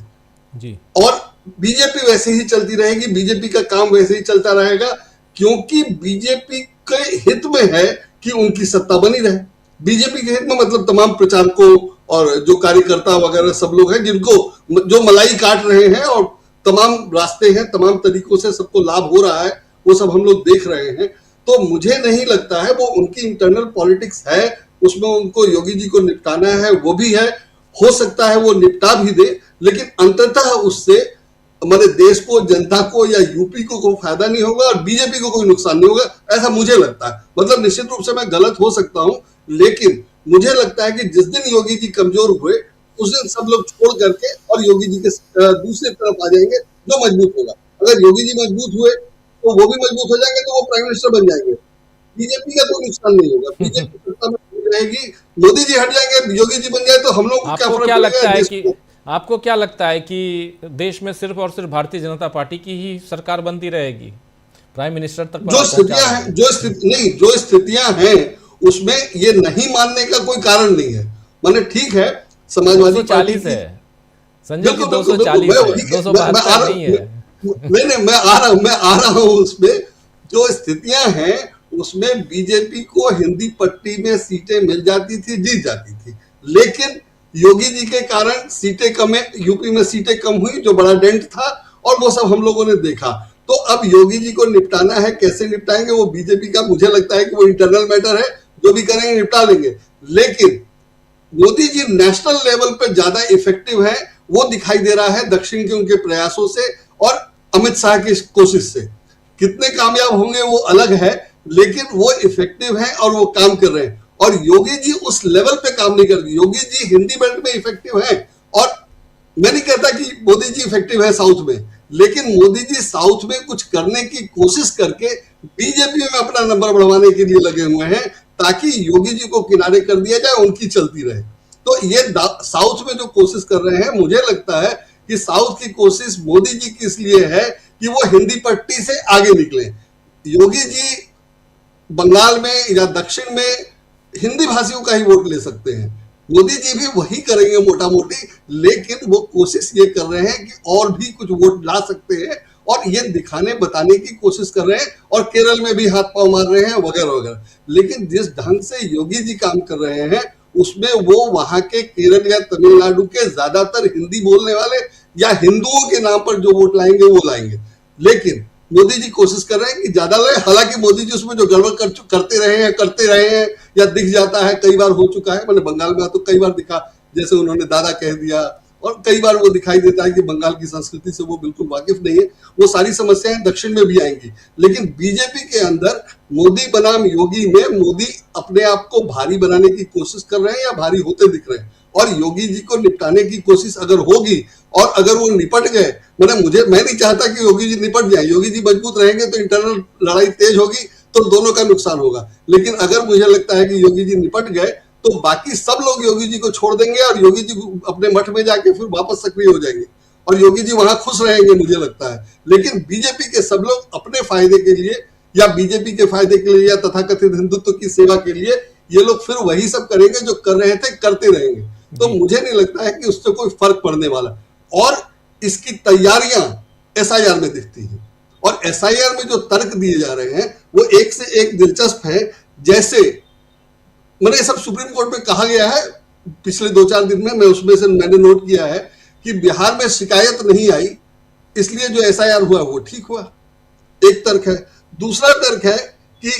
जी, और बीजेपी वैसे ही चलती रहेगी, बीजेपी का काम वैसे ही चलता रहेगा, क्योंकि बीजेपी के हित में है कि उनकी सत्ता बनी रहे। बीजेपी के हित में मतलब तमाम प्रचारकों और जो कार्यकर्ता वगैरह सब लोग हैं जिनको जो मलाई काट रहे हैं, और तमाम रास्ते हैं, तमाम तरीकों से सबको लाभ हो रहा है, वो सब हम लोग देख रहे हैं। तो मुझे नहीं लगता है, वो उनकी इंटरनल पॉलिटिक्स है, उसमें उनको योगी जी को निपटाना है, वो भी है, हो सकता है वो निपटा भी दे, लेकिन अंततः उससे हमारे देश को, जनता को या यूपी को कोई फायदा नहीं होगा और बीजेपी को कोई नुकसान नहीं होगा, ऐसा मुझे लगता है। मतलब निश्चित रूप से मैं गलत हो सकता हूं, लेकिन मुझे लगता है कि जिस दिन योगी जी कमजोर हुए उस दिन सब लोग छोड़ करके और योगी जी के दूसरी तरफ आ जाएंगे जो मजबूत होगा। अगर योगी जी मजबूत हुए तो वो भी मजबूत हो जाएंगे, तो वो प्राइम मिनिस्टर बन जाएंगे, बीजेपी का कोई नुकसान नहीं होगा, बीजेपी सत्ता में रहेगी। मोदी जी हट जाएंगे, योगी जी बन जाए तो हम लोग क्या लगता है कि आपको क्या लगता है कि देश में सिर्फ और सिर्फ भारतीय जनता पार्टी की ही सरकार बनती रहेगी, प्राइम मिनिस्टर तक जो स्थितियां हैं, जो स्थितियां हैं उसमें ये नहीं मानने का कोई कारण नहीं है। माने ठीक है, समाजवादी पार्टी है संजय जी, 240 है, 272 नहीं है। नहीं, मैं आ रहा हूं उसमें। जो स्थितियां हैं उसमें बीजेपी को हिंदी पट्टी में सीटें मिल जाती थी, जीत जाती थी, लेकिन योगी जी के कारण सीटें कम है, यूपी में सीटें कम हुई, जो बड़ा डेंट था, और वो सब हम लोगों ने देखा। तो अब योगी जी को निपटाना है, कैसे निपटाएंगे वो बीजेपी का, मुझे लगता है कि वो इंटरनल मैटर है, जो भी करेंगे निपटा लेंगे। लेकिन मोदी जी नेशनल लेवल पे ज्यादा इफेक्टिव है, वो दिखाई दे रहा है दक्षिण के उनके प्रयासों से और अमित शाह की कोशिश से। कितने कामयाब होंगे वो अलग है, लेकिन वो इफेक्टिव है और वो काम कर रहे हैं। और योगी जी उस लेवल पे काम नहीं कर रहे। योगी जी हिंदी बेल्ट में इफेक्टिव है, और मैं नहीं कहता कि मोदी जी इफेक्टिव है साउथ में, लेकिन मोदी जी साउथ में कुछ करने की कोशिश करके बीजेपी में अपना नंबर बढ़वाने के लिए लगे हुए हैं, ताकि योगी जी को किनारे कर दिया जाए, उनकी चलती रहे। तो ये साउथ में जो कोशिश कर रहे हैं, मुझे लगता है कि साउथ की कोशिश मोदी जी की इसलिए है कि वो हिंदी पट्टी से आगे निकले। योगी जी बंगाल में या दक्षिण में हिंदी भाषियों का ही वोट ले सकते हैं, मोदी जी भी वही करेंगे मोटा मोटी, लेकिन वो कोशिश ये कर रहे हैं कि और भी कुछ वोट ला सकते हैं, और ये दिखाने बताने की कोशिश कर रहे हैं, और केरल में भी हाथ पांव मार रहे हैं वगैरह वगैरह। लेकिन जिस ढंग से योगी जी काम कर रहे हैं, उसमें वो वहां के केरल या तमिलनाडु के ज्यादातर हिंदी बोलने वाले या हिंदुओं के नाम पर जो वोट लाएंगे वो लाएंगे। लेकिन मोदी जी कोशिश कर रहे हैं कि ज्यादा लाए। हालांकि मोदी जी उसमें जो गड़बड़ करते रहे हैं या दिख जाता है, कई बार हो चुका है। मैंने बंगाल में तो कई बार दिखा, जैसे उन्होंने दादा कह दिया, और कई बार वो दिखाई देता है कि बंगाल की संस्कृति से वो बिल्कुल वाकिफ नहीं है। वो सारी समस्याएं दक्षिण में भी आएंगी, लेकिन बीजेपी के अंदर मोदी बनाम योगी में मोदी अपने आप को भारी बनाने की कोशिश कर रहे हैं या भारी होते दिख रहे हैं, और योगी जी को निपटाने की कोशिश अगर होगी, और अगर वो निपट गए, मैं नहीं चाहता कि योगी जी निपट जाए। योगी जी मजबूत रहेंगे तो इंटरनल लड़ाई तेज होगी, तो दोनों का नुकसान होगा। लेकिन अगर मुझे लगता है कि योगी जी निपट गए, तो बाकी सब लोग योगी जी को छोड़ देंगे, और योगी जी अपने मठ में जाके फिर वापस सक्रिय हो जाएंगे, और योगी जी वहां खुश रहेंगे, मुझे लगता है। लेकिन बीजेपी के सब लोग अपने फायदे के लिए या बीजेपी के फायदे के लिए या तथाकथित हिंदुत्व की सेवा के लिए ये लोग फिर वही सब करेंगे जो कर रहे थे, करते रहेंगे। तो मुझे नहीं लगता है कि उससे कोई फर्क पड़ने वाला। और इसकी तैयारियां एसआईआर में दिखती हैं, और एसआईआर में जो तर्क दिए जा रहे हैं वो एक से एक दिलचस्प है। जैसे मैंने सब सुप्रीम कोर्ट में कहा गया है पिछले 2-4 दिन में, मैं उसमें से मैंने नोट किया है कि बिहार में शिकायत नहीं आई, इसलिए जो एसआईआर हुआ वो ठीक हुआ। एक तर्क है। दूसरा तर्क है कि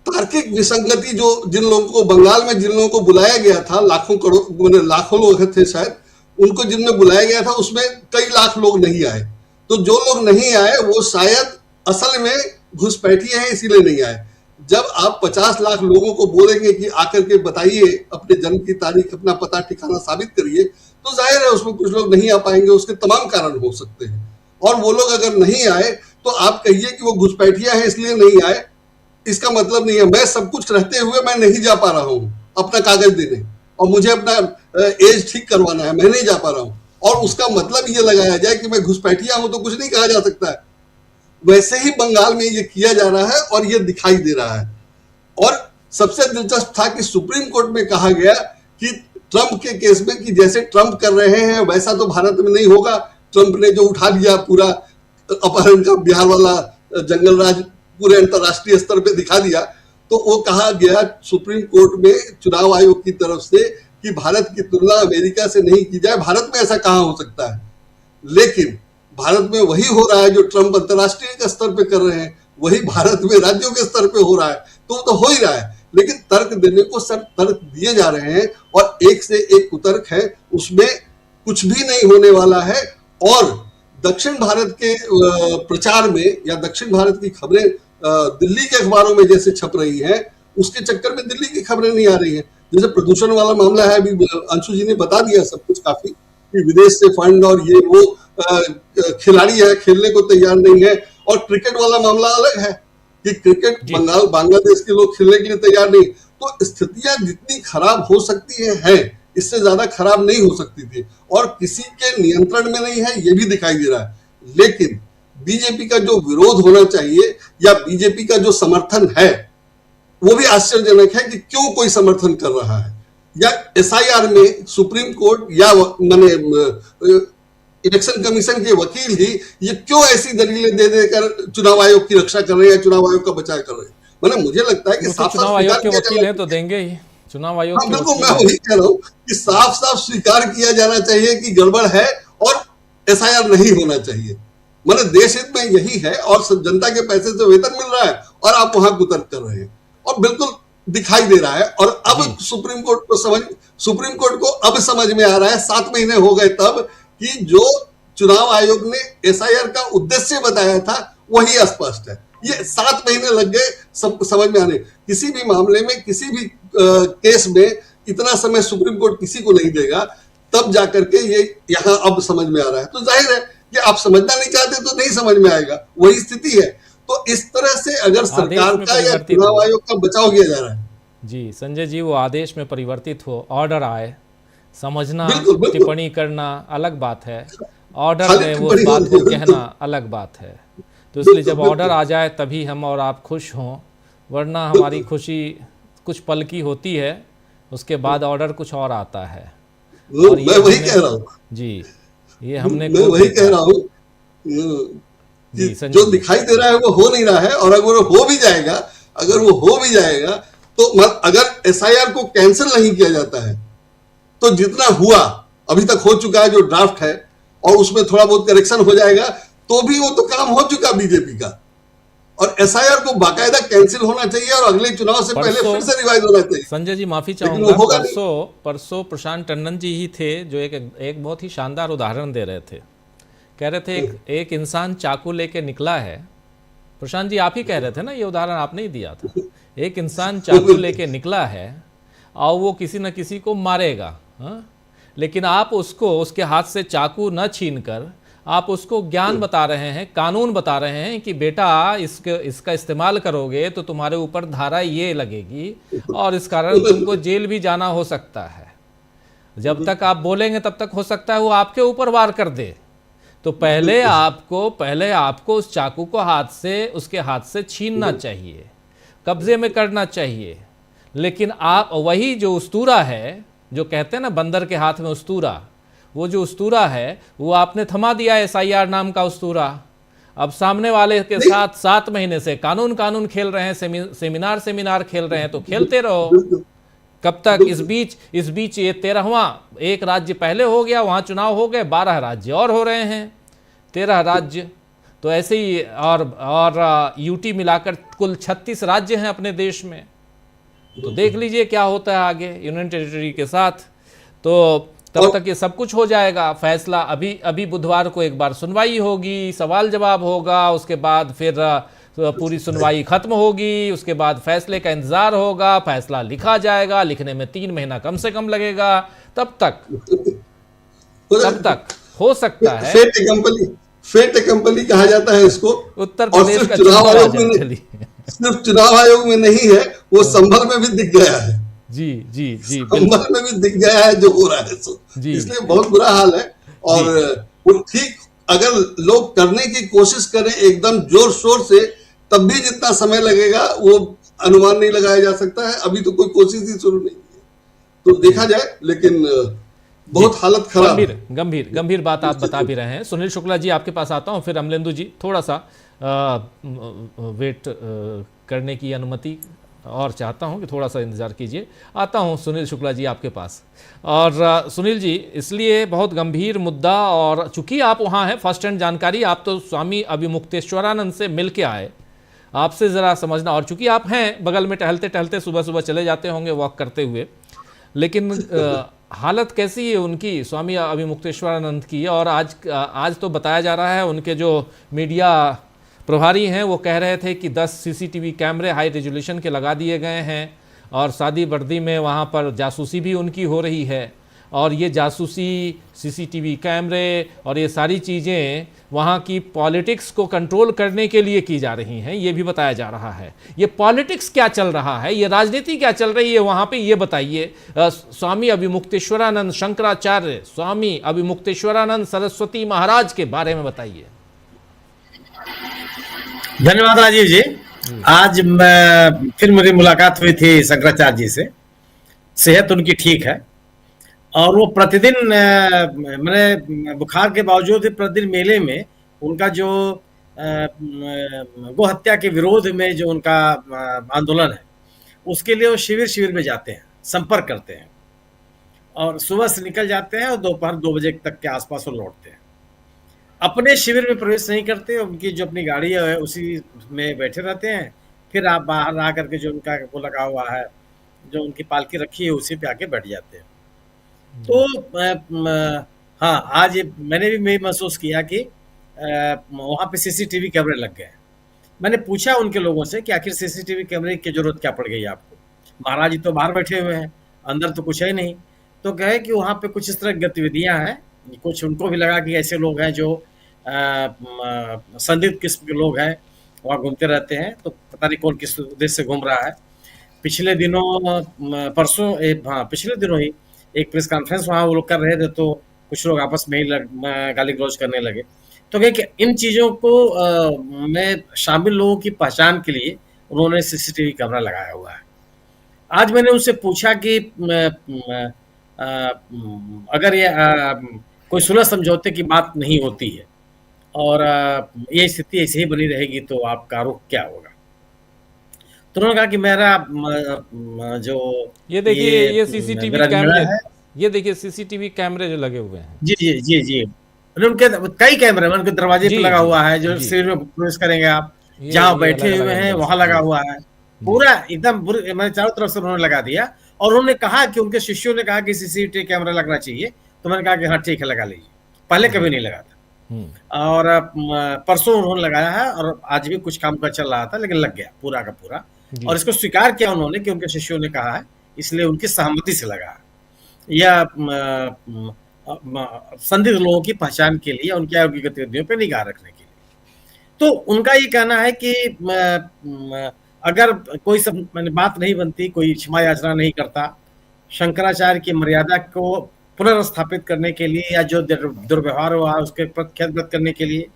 तार्किक विसंगति, जो जिन लोगों को बंगाल में जिन लोगों को बुलाया गया था, लाखों लोग थे शायद, उनको जिनमें बुलाया गया था उसमें कई लाख लोग नहीं आए। तो जो लोग नहीं आए वो शायद असल में घुसपैठिए हैं, इसीलिए नहीं आए। जब आप 50 लाख लोगों को बोलेंगे कि आकर के बताइए अपने जन्म की तारीख, अपना पता ठिकाना साबित करिए, तो जाहिर है उसमें कुछ लोग नहीं आ पाएंगे। उसके तमाम कारण हो सकते हैं, और वो लोग अगर नहीं आए तो आप कहिए कि वो घुसपैठिया है इसलिए नहीं आए, इसका मतलब नहीं है। मैं सब कुछ रहते हुए मैं नहीं जा पा रहा हूं अपना कागज देने, और मुझे अपना एज ठीक करवाना है, मैं नहीं जा पा रहा हूं, और उसका मतलब ये लगाया जाए कि मैं घुसपैठिया हूं तो कुछ नहीं कहा जा सकता है। वैसे ही बंगाल में ये किया जा रहा है और ये दिखाई दे रहा है। और सबसे दिलचस्प था कि सुप्रीम कोर्ट में कहा गया कि ट्रंप के केस में कि जैसे ट्रंप कर रहे हैं वैसा तो भारत में नहीं होगा। ट्रंप ने जो उठा लिया पूरा अपहरण का बिहार वाला जंगल राज पूरे अंतरराष्ट्रीय स्तर पे दिखा दिया, तो वो कहा गया सुप्रीम कोर्ट में चुनाव आयोग की तरफ से कि भारत की तुलना अमेरिका से नहीं की जाए। भारत में ऐसा कहाँ हो सकता है? लेकिन भारत में वही हो रहा है जो ट्रंप अंतरराष्ट्रीय स्तर पे कर रहे हैं, वही भारत में राज्यों के स्तर पे हो रहा है, तो हो ही रहा है। लेकिन तर्क देने को सब तर्क दिए जा रहे हैं, और एक से एक कुतर्क है, उसमें कुछ भी नहीं होने वाला है। और दक्षिण भारत के प्रचार में या दक्षिण भारत की खबरें दिल्ली के अखबारों में जैसे छप रही हैं, उसके चक्कर में दिल्ली की खबरें नहीं आ रही हैं। जैसे प्रदूषण वाला मामला है, अभी अंशु जी ने बता दिया सब कुछ काफी, कि विदेश से फंड और ये वो खिलाड़ी है, खेलने को तैयार नहीं है। और क्रिकेट वाला मामला अलग है कि क्रिकेट बांग्लादेश के लोग खेलने के लिए तैयार नहीं। तो स्थितियां जितनी खराब हो सकती हैं, इससे ज्यादा खराब नहीं हो सकती थी, और किसी के नियंत्रण में नहीं है, ये भी दिखाई दे रहा है। लेकिन बीजेपी का जो विरोध होना चाहिए या बीजेपी का जो समर्थन है, वो भी आश्चर्यजनक है कि क्यों कोई समर्थन कर रहा है। या एसआईआर में सुप्रीम कोर्ट या इलेक्शन कमीशन के वकील ही ये क्यों ऐसी दलीलें दे देकर चुनाव आयोग की रक्षा कर रहे हैं, चुनाव आयोग का बचाव कर रहे हैं। मुझे लगता है कि चुनाव आयोग के वकील हैं तो देंगे ही चुनाव आयोग। बिल्कुल, मैं वही कह रहा हूँ कि साफ साफ स्वीकार किया जाना चाहिए कि गड़बड़ है और एसआईआर नहीं होना चाहिए। मैंने देश हित में यही है, और जनता के पैसे से वेतन मिल रहा है और आप वहां कुतर्क कर रहे हैं, और बिल्कुल दिखाई दे रहा है। और अब सुप्रीम कोर्ट को अब समझ में आ रहा है, 7 महीने हो गए तब, कि जो चुनाव आयोग ने एसआईआर का उद्देश्य बताया था वही अस्पष्ट है। ये 7 महीने लग गए सबको समझ में आने। किसी भी मामले में, किसी भी केस में इतना समय सुप्रीम कोर्ट किसी को नहीं देगा, तब जाकर के ये यहाँ अब समझ में आ रहा है। तो जाहिर है कि आप समझना नहीं चाहते तो नहीं समझ में आएगा, वही स्थिति है। तो इस तरह से अगर सरकार का या चुनाव आयोग का बचाव किया जा रहा है जी संजय जी, वो आदेश में परिवर्तित हो, ऑर्डर आए, समझना बिल्कुल, बिल्कुल। टिप्पणी करना अलग बात है, ऑर्डर में वो बात को कहना अलग बात है। तो इसलिए जब ऑर्डर आ जाए तभी हम और आप खुश हों, वरना हमारी खुशी कुछ पल की होती है, उसके बाद ऑर्डर कुछ और आता है। और मैं वही कह रहा हूँ जी, ये हमने मैं वही कह रहा हूँ जी, जो दिखाई दे रहा है वो हो नहीं रहा है। और अगर वो हो भी जाएगा तो अगर एसआईआर को कैंसिल नहीं किया जाता है तो जितना हुआ अभी तक हो चुका है, जो ड्राफ्ट है, और उसमें थोड़ा बहुत करेक्शन हो जाएगा, तो भी वो तो काम हो चुका बीजेपी का। और एसआईआर को बाकायदा कैंसिल होना चाहिए और अगले चुनाव से पहले फिर से रिवाइज होना चाहिए। संजय जी माफी चाहूंगा, परसों प्रशांत टंडन जी ही थे जो एक बहुत ही शानदार उदाहरण दे रहे थे। कह रहे थे एक इंसान चाकू लेके निकला है, प्रशांत जी आप ही कह रहे थे ना, ये उदाहरण आपने ही दिया था। एक इंसान चाकू लेके निकला है और वो किसी न किसी को मारेगा, हाँ? लेकिन आप उसको उसके हाथ से चाकू न छीन कर आप उसको ज्ञान बता रहे हैं, कानून बता रहे हैं कि बेटा इसका इस्तेमाल करोगे तो तुम्हारे ऊपर धारा ये लगेगी और इस कारण तुमको जेल भी जाना हो सकता है। जब तक आप बोलेंगे तब तक हो सकता है वो आपके ऊपर वार कर दे। तो पहले आपको उस चाकू को उसके हाथ से छीनना चाहिए, कब्जे में करना चाहिए। लेकिन आप वही जो उस्तूरा है, जो कहते हैं ना बंदर के हाथ में उस्तूरा, वो जो उस्तूरा है वो आपने थमा दिया एसआईआर नाम का उस्तूरा। अब सामने वाले के साथ 7 महीने से कानून खेल रहे हैं, सेमिनार खेल रहे हैं, तो खेलते रहो। कब तक? इस बीच ये 13वां, एक राज्य पहले हो गया, वहां चुनाव हो गए, 12 राज्य और हो रहे हैं, 13 राज्य। तो ऐसे ही और यूटी मिलाकर कुल 36 राज्य हैं अपने देश में। तो देख लीजिए क्या होता है आगे यूनियन टेरिटरी के साथ। तो तब तक ये सब कुछ हो जाएगा। फैसला अभी बुधवार को एक बार सुनवाई होगी, सवाल जवाब होगा, उसके बाद फिर पूरी सुनवाई खत्म होगी, उसके बाद फैसले का इंतजार होगा, फैसला लिखा जाएगा, लिखने में 3 महीना कम से कम लगेगा। तब तक हो सकता है फेट कंपनी कहा जाता है इसको। उत्तर प्रदेश का सिर्फ चुनाव आयोग में नहीं है, वो संभल में भी दिख गया है। जी संभल में भी दिख गया है जो हो रहा है, इसलिए बहुत बुरा हाल है। और वो ठीक अगर लोग करने की कोशिश करें एकदम जोर शोर से, तब भी जितना समय लगेगा वो अनुमान नहीं लगाया जा सकता है। अभी तो कोई कोशिश ही शुरू नहीं है, तो देखा जाए। लेकिन बहुत हालत खराब, गंभीर बात आप बता भी रहे हैं। सुनील शुक्ला जी आपके पास आता हूं, फिर अमलेंदु जी थोड़ा सा वेट करने की अनुमति और चाहता हूं कि थोड़ा सा इंतजार कीजिए। आता हूं सुनील शुक्ला जी आपके पास। और सुनील जी, इसलिए बहुत गंभीर मुद्दा, और चूंकि आप वहां हैं, फर्स्ट हैंड जानकारी, आप तो स्वामी अभिमुक्तेश्वरानंद से मिल के आए, आपसे ज़रा समझना। और चूंकि आप हैं बगल में, टहलते टहलते सुबह चले जाते होंगे वॉक करते हुए, लेकिन हालत कैसी है उनकी, स्वामी अभिमुक्तेश्वरानंद की? और आज तो बताया जा रहा है, उनके जो मीडिया प्रभारी हैं वो कह रहे थे कि 10 सीसीटीवी कैमरे हाई रेजोल्यूशन के लगा दिए गए हैं, और शादी वर्दी में वहाँ पर जासूसी भी उनकी हो रही है। और ये जासूसी, सीसीटीवी कैमरे और ये सारी चीज़ें वहाँ की पॉलिटिक्स को कंट्रोल करने के लिए की जा रही हैं, ये भी बताया जा रहा है। ये पॉलिटिक्स क्या चल रहा है, ये राजनीति क्या चल रही है वहाँ पे, ये बताइए। स्वामी अभिमुक्तेश्वरानंद शंकराचार्य, स्वामी अभिमुक्तेश्वरानंद सरस्वती महाराज के बारे में बताइए। धन्यवाद राजीव जी। आज फिर मेरी मुलाकात हुई थी शंकराचार्य जी से। सेहत उनकी ठीक है, और वो प्रतिदिन, मैंने बुखार के बावजूद प्रतिदिन मेले में उनका जो गो हत्या के विरोध में जो उनका आंदोलन है, उसके लिए वो शिविर में जाते हैं, संपर्क करते हैं, और सुबह से निकल जाते हैं और दोपहर 2 बजे तक के आसपास वो लौटते हैं। अपने शिविर में प्रवेश नहीं करते, उनकी जो अपनी गाड़ी है उसी में बैठे रहते हैं। फिर आप बाहर आ करके जो उनका वो लगा हुआ है, जो उनकी पालकी रखी है, उसी पे आके बैठ जाते हैं। तो हाँ, आज मैंने भी महसूस किया कि वहाँ पे सीसीटीवी कैमरे लग गए। मैंने पूछा उनके लोगों से कि आखिर सीसीटीवी कैमरे की जरूरत क्या पड़ गई आपको? महाराज जी तो बाहर बैठे हुए हैं, अंदर तो कुछ है नहीं। तो कहे कि वहाँ पे कुछ इस तरह की गतिविधियाँ हैं, कुछ उनको भी लगा कि ऐसे लोग हैं जो संदिग्ध किस्म के लोग हैं, वहाँ घूमते रहते हैं, तो पता नहीं कौन किस उद्देश्य से घूम रहा है। पिछले दिनों पिछले दिनों ही एक प्रेस कॉन्फ्रेंस वहाँ वो लोग कर रहे थे, तो कुछ लोग आपस में ही गाली गलौज करने लगे। तो कहे कि इन चीज़ों को में शामिल लोगों की पहचान के लिए उन्होंने सीसीटीवी कैमरा लगाया हुआ है। आज मैंने उनसे पूछा कि अगर ये कोई सुलह समझौते की बात नहीं होती है और ये स्थिति ऐसे ही बनी रहेगी, तो आपका रुख क्या होगा? तो उन्होंने कहा कि मेरा जो ये देखिए, ये सीसीटीवी मेरा कैमरे, निर्णय है। ये देखिए सीसीटीवी कैमरे जो लगे हुए हैं। जी जी जी जी, उनके कई कैमरे उनके दरवाजे पे जी, लगा जी, हुआ है, जो जी। सिर में प्रवेश करेंगे आप, ये जहाँ बैठे अलग-अलग हुए हैं एंगल वहां से, लगा जी। हुआ है, पूरा एकदम मैंने चारों तरफ से उन्होंने लगा दिया। और उन्होंने कहा कि उनके शिष्यों ने कहा कि सीसीटीवी कैमरा लगना चाहिए, तो मैंने कहा कि हाँ ठीक है, लगा लीजिए। पहले कभी नहीं लगा था, और परसों उन्होंने लगाया है, और आज भी कुछ काम का चल रहा था, लेकिन लग गया पूरा का पूरा। जी। और इसको स्वीकार किया उन्होंने कि उनके शिष्यों ने कहा है, इसलिए उनकी सहमति से लगा है। या संदिग्ध लोगों की पहचान के लिए, उनकी आगे की गतिविधियों पर निगाह रखने के लिए। तो उनका ये कहना है कि अगर कोई मैंने बात नहीं बनती, कोई क्षमा याचना नहीं करता, शंकराचार्य की मर्यादा को पुनर्स्थापित करने के लिए या जो दुर्व्यवहार हुआ उसके प्रत्याघात करने के लिए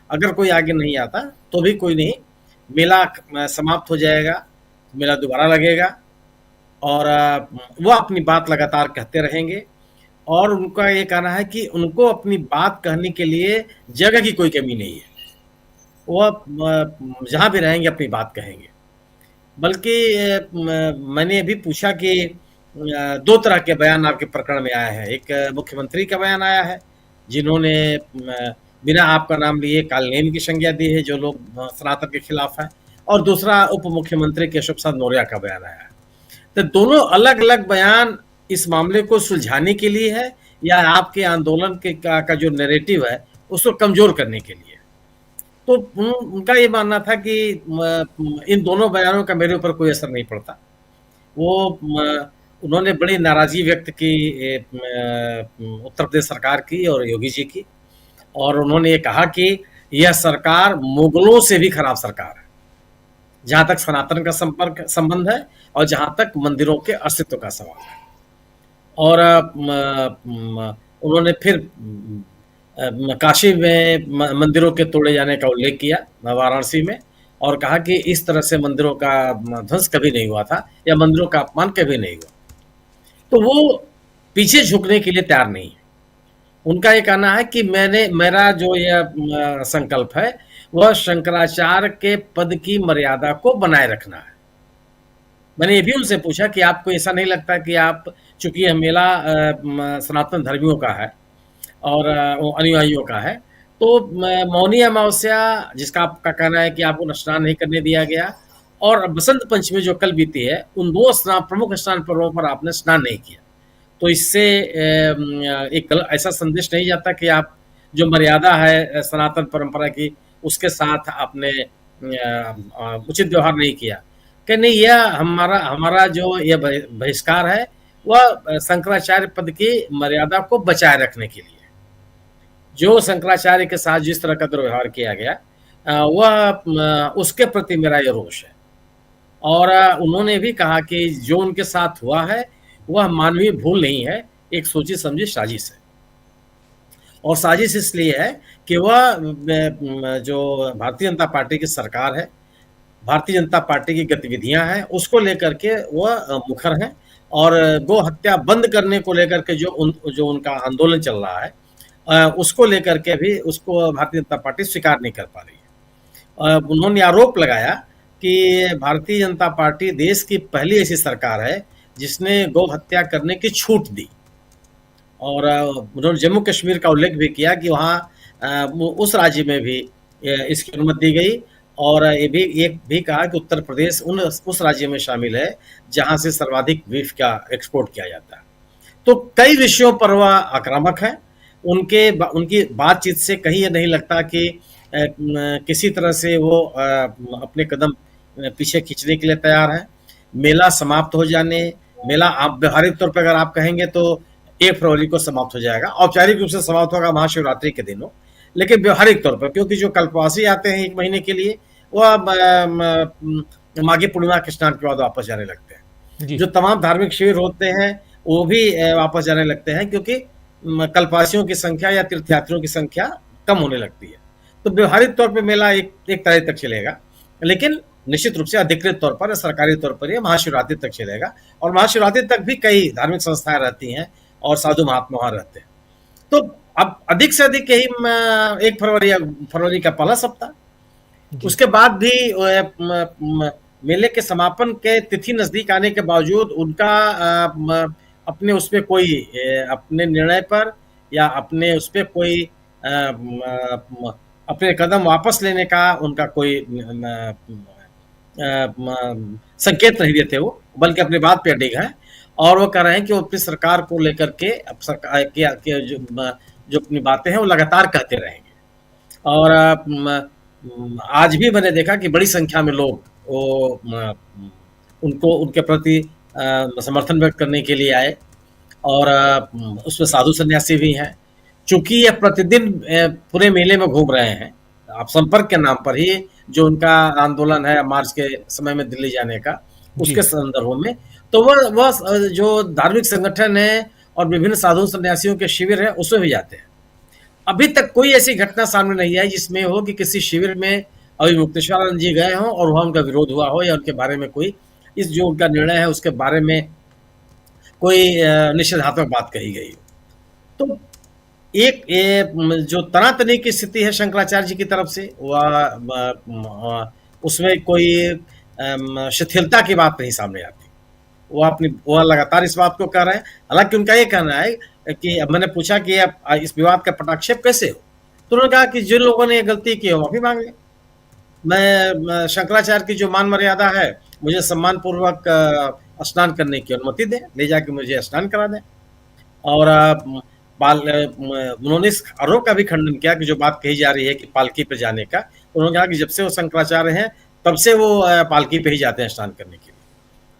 अगर कोई आगे नहीं आता, तो भी कोई नहीं, मेला समाप्त हो जाएगा, मेला दोबारा लगेगा और वो अपनी बात लगातार कहते रहेंगे। और उनका ये कहना है कि उनको अपनी बात कहने के लिए जगह की कोई कमी नहीं है, वो जहाँ भी रहेंगे अपनी बात कहेंगे। बल्कि मैंने अभी पूछा कि दो तरह के बयान आपके प्रकरण में आए हैं। एक मुख्यमंत्री का बयान आया है, जिन्होंने बिना आपका नाम लिए कालनेमी की संज्ञा दी है, जो लोग सनातन के खिलाफ हैं, और दूसरा उप मुख्यमंत्री केशव प्रसाद मौर्य का बयान आया है। तो दोनों अलग अलग बयान इस मामले को सुलझाने के लिए है या आपके आंदोलन का जो नैरेटिव है उसको कमजोर करने के लिए? तो उनका ये मानना था कि इन दोनों बयानों का मेरे ऊपर कोई असर नहीं पड़ता। वो उन्होंने बड़ी नाराजगी व्यक्त की उत्तर प्रदेश सरकार की और योगी जी की, और उन्होंने ये कहा कि यह सरकार मुगलों से भी खराब सरकार है, जहां तक सनातन का संबंध है और जहां तक मंदिरों के अस्तित्व का सवाल है। और उन्होंने फिर काशी में मंदिरों के तोड़े जाने का उल्लेख किया, वाराणसी में, और कहा कि इस तरह से मंदिरों का ध्वंस कभी नहीं हुआ था या मंदिरों का अपमान कभी नहीं हुआ। तो वो पीछे झुकने के लिए तैयार नहीं है। उनका ये कहना है कि मेरा जो यह संकल्प है वह शंकराचार्य के पद की मर्यादा को बनाए रखना है। मैंने ये भी उनसे पूछा कि आपको ऐसा नहीं लगता कि आप, चूंकि यह मेला सनातन धर्मियों का है और अनुयायियों का है, तो मौनी अमावस्या जिसका आपका कहना है कि आपको स्नान नहीं करने दिया गया, और बसंत पंचमी जो कल बीती है, उन दो प्रमुख स्नान पर्वों पर आपने स्नान नहीं किया, तो इससे एक ऐसा संदेश नहीं जाता कि आप जो मर्यादा है सनातन परंपरा की उसके साथ आपने उचित व्यवहार नहीं किया? कि नहीं, यह हमारा जो यह बहिष्कार है वह शंकराचार्य पद की मर्यादा को बचाए रखने के लिए। जो शंकराचार्य के साथ जिस तरह का दुर्व्यवहार किया गया वह उसके प्रति मेरा यह रोष है। और उन्होंने भी कहा कि जो उनके साथ हुआ है वह मानवीय भूल नहीं है, एक सोची समझी साजिश है। और साजिश इसलिए है कि वह जो भारतीय जनता पार्टी की सरकार है, भारतीय जनता पार्टी की गतिविधियां हैं, उसको लेकर के वह मुखर हैं, और गो हत्या बंद करने को लेकर के जो उनका आंदोलन चल रहा है उसको लेकर के भी उसको भारतीय जनता पार्टी स्वीकार नहीं कर पा रही है। उन्होंने आरोप लगाया कि भारतीय जनता पार्टी देश की पहली ऐसी सरकार है जिसने गौ हत्या करने की छूट दी। और उन्होंने जम्मू कश्मीर का उल्लेख भी किया कि वहाँ उस राज्य में भी इसकी अनुमति दी गई। और ये भी कहा कि उत्तर प्रदेश उस राज्य में शामिल है जहां से सर्वाधिक बीफ का एक्सपोर्ट किया जाता है। तो कई विषयों पर वह आक्रामक है। उनकी बातचीत से कहीं ये नहीं लगता कि किसी तरह से वो अपने कदम पीछे खींचने के लिए तैयार है। मेला समाप्त हो जाने, मेला आप व्यवहारिक तौर पर अगर आप कहेंगे तो 1 फरवरी को समाप्त हो जाएगा, औपचारिक रूप से समाप्त होगा महाशिवरात्रि के दिन हो, लेकिन व्यवहारिक तौर पर, क्योंकि जो कल्पवासी आते हैं 1 महीने के लिए वह माघी पूर्णिमा के स्नान के बाद वापस जाने लगते हैं। जो तमाम धार्मिक शिविर होते हैं वो भी वापस जाने लगते हैं, क्योंकि कल्पवासियों की संख्या या तीर्थयात्रियों की संख्या कम होने लगती है। तो व्यवहारिक तौर पर मेला एक तारीख तक चलेगा, लेकिन निश्चित रूप से अधिकृत तौर पर, सरकारी तौर पर, यह महाशिवरात्रि तक चलेगा। और महाशिवरात्रि तक भी कई धार्मिक संस्थाएं रहती हैं और साधु महात्मा वहां रहते हैं। तो अब अधिक से अधिक यही 1 फरवरी का पहला सप्ताह, उसके बाद भी मेले के समापन के तिथि नजदीक आने के बावजूद उनका अपने उसपे कोई अपने निर्णय पर या अपने उस पर कोई अपने कदम वापस लेने का उनका कोई संकेत नहीं देते वो, बल्कि अपनी बात पे अडिग है। और वो कह रहे हैं कि वो अपनी सरकार को लेकर के अब सरकार के जो अपनी बातें हैं वो लगातार कहते रहेंगे। और आज भी मैंने देखा कि बड़ी संख्या में लोग वो उनके प्रति समर्थन व्यक्त करने के लिए आए, और उसमें साधु सन्यासी भी हैं। चूंकि ये प्रतिदिन पूरे मेले में घूम रहे हैं, आप संपर्क के नाम पर ही जो उनका आंदोलन है मार्च के समय में दिल्ली जाने का, उसके संदर्भ में, तो वह जो धार्मिक संगठन है और विभिन्न साधु सन्यासियों के शिविर है उसमें भी जाते हैं। अभी तक कोई ऐसी घटना सामने नहीं आई जिसमें हो कि किसी शिविर में अभी मुक्तेश्वरानंद जी गए हों और वहां उनका विरोध हुआ हो, या उनके बारे में कोई इस जो उनका निर्णय है उसके बारे में कोई निषेधात्मक बात कही गई हो। तो एक जो तनातनी की स्थिति है शंकराचार्य जी की तरफ से, वह उसमें कोई शिथिलता की बात नहीं सामने आती। वह लगातार इस बात को कह रहे हैं। हालांकि उनका ये कहना है कि अब मैंने पूछा कि इस विवाद का पटाक्षेप कैसे हो, तो उन्होंने कहा कि जिन लोगों ने गलती की हो माफी मांग ले। मैं शंकराचार्य की जो मान मर्यादा है, मुझे सम्मान पूर्वक स्नान करने की अनुमति दें, ले जाके मुझे स्नान करा दें। और उन्होंने इस आरोप का भी खंडन किया कि जो बात कही जा रही है कि पालकी पे जाने का, उन्होंने कहा कि जब से वो शंकराचार्य हैं तब से वो पालकी पे ही जाते हैं स्नान करने के लिए।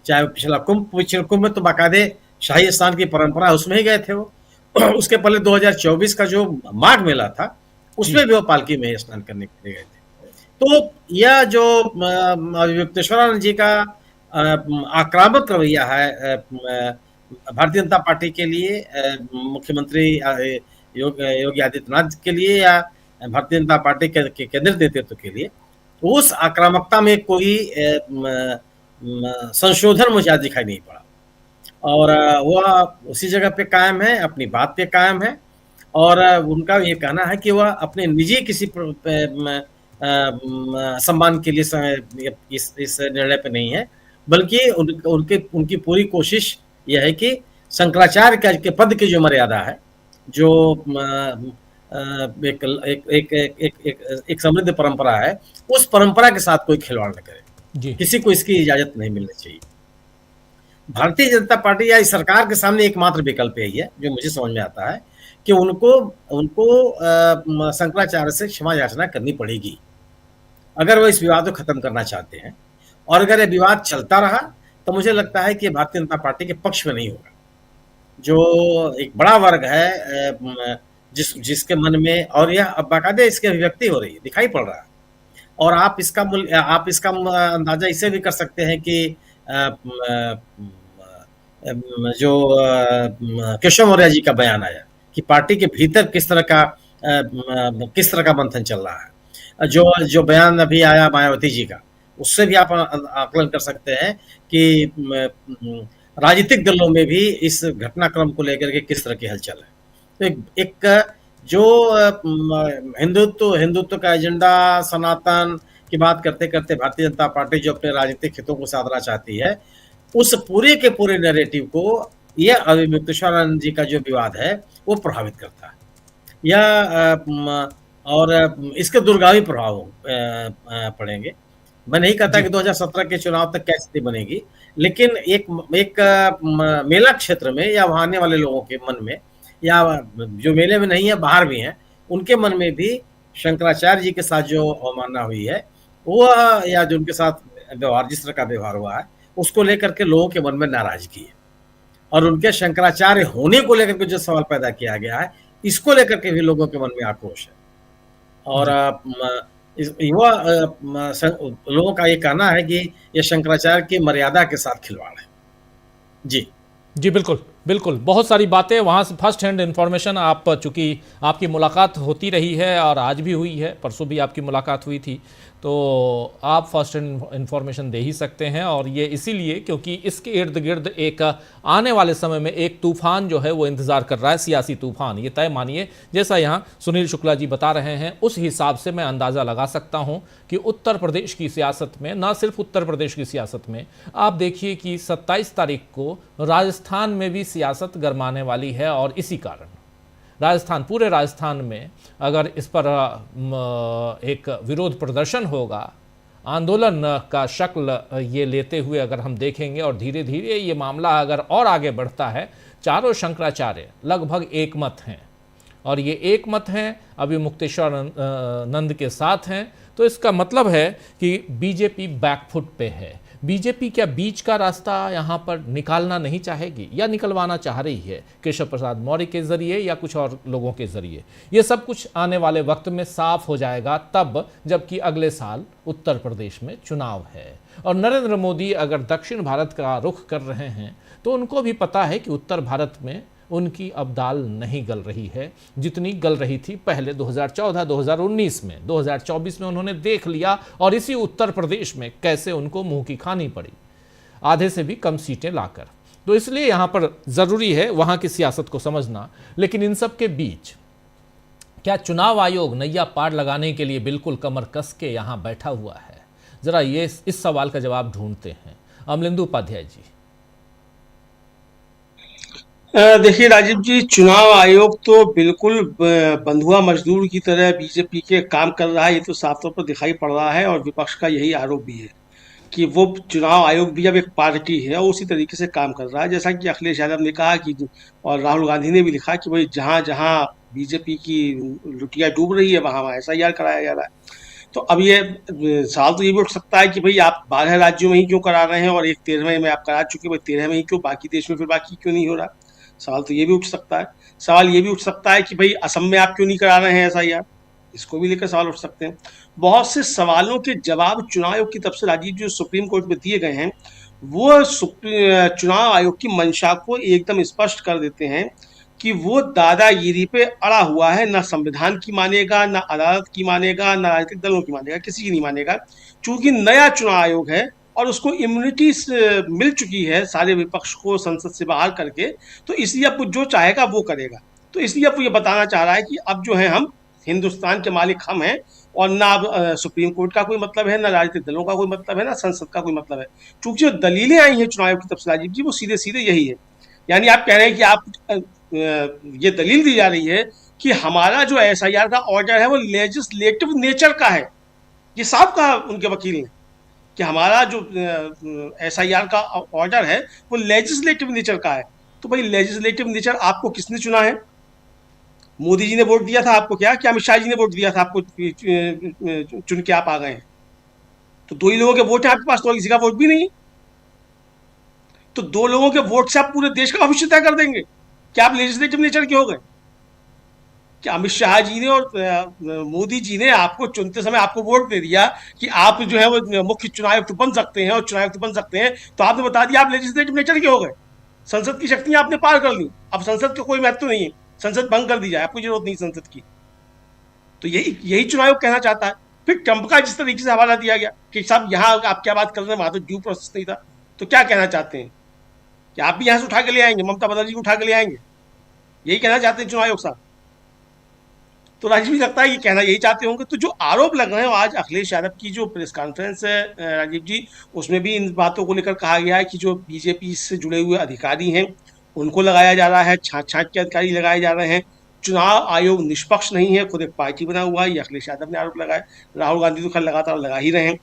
चाहे पिछला कुंभ में तो बाकायदे शाही स्नान की परंपरा, उसमें ही गए थे वो। उसके पहले 2024 का जो माघ मेला था उसमें भी वो पालकी में स्नान करने के लिए गए थे। तो यह जो मुक्तेश्वरानंद जी का आक्रामक रवैया है भारतीय जनता पार्टी के लिए, मुख्यमंत्री योगी आदित्यनाथ के लिए, या भारतीय जनता पार्टी के केंद्रीय नेतृत्व के लिए, उस आक्रामकता में कोई संशोधन मुझे आज दिखाई नहीं पड़ा। और वह उसी जगह पे कायम है, अपनी बात पे कायम है। और उनका ये कहना है कि वह अपने निजी किसी सम्मान के लिए इस निर्णय पे नहीं है, बल्कि उनकी पूरी कोशिश यह है कि शंकराचार्य के पद की जो मर्यादा है, जो एक समृद्ध परंपरा है, उस परंपरा के साथ कोई खिलवाड़ न करे। किसी को इसकी इजाजत नहीं मिलनी चाहिए। भारतीय जनता पार्टी या इस सरकार के सामने एकमात्र विकल्प यही है जो मुझे समझ में आता है कि उनको शंकराचार्य से क्षमा याचना करनी पड़ेगी अगर वो इस विवाद को खत्म करना चाहते हैं। और अगर ये विवाद चलता रहा तो मुझे लगता है कि भारतीय जनता पार्टी के पक्ष में नहीं होगा। जो एक बड़ा वर्ग है जिसके मन में, और यह अब बाकायदे इसकी अभिव्यक्ति हो रही है, दिखाई पड़ रहा है। और आप इसका अंदाजा इससे भी कर सकते हैं कि जो केशव मौर्य जी का बयान आया कि पार्टी के भीतर किस तरह का मंथन चल रहा है। जो बयान अभी आया मायावती जी का, उससे भी आप आकलन कर सकते हैं कि राजनीतिक दलों में भी इस घटनाक्रम को लेकर के किस तरह की हलचल है। तो एक जो हिंदुत्व का एजेंडा, सनातन की बात करते करते भारतीय जनता पार्टी जो अपने राजनीतिक हितों को साधना चाहती है, उस पूरे के पूरे नैरेटिव को यह मुक्तेश्वरानंद जी का जो विवाद है वो प्रभावित करता है। यह और इसके दूरगामी प्रभाव पड़ेंगे। मैं नहीं कहता कि 2017 के चुनाव तक क्या स्थिति बनेगी, लेकिन एक मेला क्षेत्र में या वहां आने वाले लोगों के मन में, या जो मेले में नहीं है बाहर भी हैं, उनके मन में भी शंकराचार्य जी के साथ जो अवमानना हुई है वो, या जो उनके साथ व्यवहार, जिस तरह का व्यवहार हुआ है, उसको लेकर के लोगों के मन में नाराजगी है। और उनके शंकराचार्य होने को लेकर के जो सवाल पैदा किया गया है, इसको लेकर के भी लोगों के मन में आक्रोश है। और युवा लोगों का ये कहना है कि ये शंकराचार्य की मर्यादा के साथ खिलवाड़ है। जी जी बिल्कुल बिल्कुल, बहुत सारी बातें वहाँ से फर्स्ट हैंड इन्फॉर्मेशन, आप चूँकि आपकी मुलाकात होती रही है और आज भी हुई है, परसों भी आपकी मुलाकात हुई थी, तो आप फर्स्ट हैंड इन्फॉर्मेशन दे ही सकते हैं। और ये इसीलिए क्योंकि इसके इर्द गिर्द एक आने वाले समय में एक तूफान जो है वो इंतज़ार कर रहा है, सियासी तूफान, ये तय मानिए। जैसा यहाँ सुनील शुक्ला जी बता रहे हैं, उस हिसाब से मैं अंदाज़ा लगा सकता हूँ कि उत्तर प्रदेश की सियासत में, ना सिर्फ उत्तर प्रदेश की सियासत में, आप देखिए कि 27 तारीख को राजस्थान में भी सियासत गरमाने वाली है। और इसी कारण राजस्थान, पूरे राजस्थान में अगर इस पर एक विरोध प्रदर्शन होगा, आंदोलन का शक्ल ये लेते हुए अगर हम देखेंगे, और धीरे धीरे ये मामला अगर और आगे बढ़ता है, चारों शंकराचार्य लगभग एक मत हैं, और ये एक मत हैं, अभी मुक्तेश्वर नंद के साथ हैं, तो इसका मतलब है कि बीजेपी बैकफुट पे है। बीजेपी क्या बीच का रास्ता यहाँ पर निकालना नहीं चाहेगी, या निकलवाना चाह रही है केशव प्रसाद मौर्य के जरिए या कुछ और लोगों के जरिए? ये सब कुछ आने वाले वक्त में साफ हो जाएगा, तब जबकि अगले साल उत्तर प्रदेश में चुनाव है। और नरेंद्र मोदी अगर दक्षिण भारत का रुख कर रहे हैं, तो उनको भी पता है कि उत्तर भारत में उनकी अब दाल नहीं गल रही है जितनी गल रही थी पहले 2014-2019 में। 2024 में उन्होंने देख लिया, और इसी उत्तर प्रदेश में कैसे उनको मुंह की खानी पड़ी, आधे से भी कम सीटें लाकर। तो इसलिए यहाँ पर ज़रूरी है वहाँ की सियासत को समझना। लेकिन इन सब के बीच क्या चुनाव आयोग नैया पार लगाने के लिए बिल्कुल कमर कस के यहाँ बैठा हुआ है? ज़रा ये इस सवाल का जवाब ढूंढते हैं। अमलेंदु उपाध्याय जी। देखिए राजीव जी, चुनाव आयोग तो बिल्कुल बंधुआ मजदूर की तरह बीजेपी के काम कर रहा है, ये तो साफ तौर पर दिखाई पड़ रहा है। और विपक्ष का यही आरोप भी है कि वो चुनाव आयोग भी अब एक पार्टी है और उसी तरीके से काम कर रहा है। जैसा कि अखिलेश यादव ने कहा कि, और राहुल गांधी ने भी लिखा कि भाई जहाँ जहाँ बीजेपी की लुटिया डूब रही है वहाँ वहाँ SIR कराया जा रहा है। तो अब ये सवाल तो ये भी उठ सकता है कि भाई आप 12 राज्यों में ही क्यों करा रहे हैं, और एक 13वें में आप करा चुके, भाई 13 में ही क्यों, बाकी देश में फिर बाकी क्यों नहीं हो रहा? सवाल तो ये भी उठ सकता है। सवाल ये भी उठ सकता है कि भाई असम में आप क्यों नहीं करा रहे हैं SIR, इसको भी लेकर सवाल उठ सकते हैं। बहुत से सवालों के जवाब चुनाव आयोग की तरफ से राजीव जो सुप्रीम कोर्ट में दिए गए हैं, वो चुनाव आयोग की मंशा को एकदम स्पष्ट कर देते हैं कि वो दादागिरी पे अड़ा हुआ है। ना संविधान की मानेगा, ना अदालत की मानेगा, ना राजनीतिक दलों की मानेगा, किसी की नहीं मानेगा। चूंकि नया चुनाव आयोग है और उसको इम्यूनिटी मिल चुकी है सारे विपक्ष को संसद से बाहर करके, तो इसलिए अब जो चाहेगा वो करेगा। तो इसलिए अब ये बताना चाह रहा है कि अब जो है हम हिंदुस्तान के मालिक हम हैं, और ना अब सुप्रीम कोर्ट का कोई मतलब है, ना राजनीतिक दलों का कोई मतलब है, ना संसद का कोई मतलब है। चूंकि जो दलीलें आई हैं चुनाव आयोग की तरफ से राजीव जी, वो सीधे सीधे यही है। यानी आप कह रहे हैं कि आप ये दलील दी जा रही है कि हमारा जो SIR का ऑर्डर है वो लेजिस्लेटिव नेचर का है। ये साफ कहा उनके वकील ने कि हमारा जो SIR का ऑर्डर है वो लेजिस्लेटिव नेचर का है। तो भाई लेजिस्लेटिव नेचर आपको किसने चुना है? मोदी जी ने वोट दिया था आपको क्या अमित शाह जी ने वोट दिया था आपको चुन के आप आ गए हैं? तो 2 ही लोगों के वोट है आपके पास, तो किसी का वोट भी नहीं है। तो 2 लोगों के वोट से आप पूरे देश का भविष्य तय कर देंगे? क्या आप लेजिस्लेटिव नेचर के हो गए? कि अमित शाह जी ने और मोदी जी ने आपको चुनते समय आपको वोट दे दिया कि आप जो है वो मुख्य चुनाव आयुक्त बन सकते हैं और चुनाव आयुक्त बन सकते हैं, तो आपने बता दिया आप लेजिस्लेटिव नेचर के हो गए। संसद की शक्तियां आपने पार कर ली, अब संसद का कोई महत्व नहीं है, संसद भंग कर दी जाए, आपको जरूरत नहीं संसद की। तो यही चुनाव आयोग कहना चाहता है। फिर ट्रंप का जिस तरीके से हवाला दिया गया कि साहब यहाँ आप क्या बात कर रहे हैं, वहां तो ड्यू प्रोसेस नहीं था, तो क्या कहना चाहते हैं कि आप भी यहाँ से उठा के ले आएंगे, ममता बनर्जी को उठा के ले आएंगे? यही कहना चाहते हैं चुनाव आयोग साहब। तो राजीव जी लगता है ये कहना यही चाहते होंगे। तो जो आरोप लग रहे हैं आज अखिलेश यादव की जो प्रेस कॉन्फ्रेंस है राजीव जी, उसमें भी इन बातों को लेकर कहा गया है कि जो बीजेपी से जुड़े हुए अधिकारी हैं उनको लगाया जा रहा है, छांट के अधिकारी लगाए जा रहे हैं। चुनाव आयोग निष्पक्ष नहीं है, खुद एक पार्टी बना हुआ है। ये अखिलेश यादव ने आरोप लगाया, राहुल गांधी तो खैर लगातार लगा ही रहे हैं,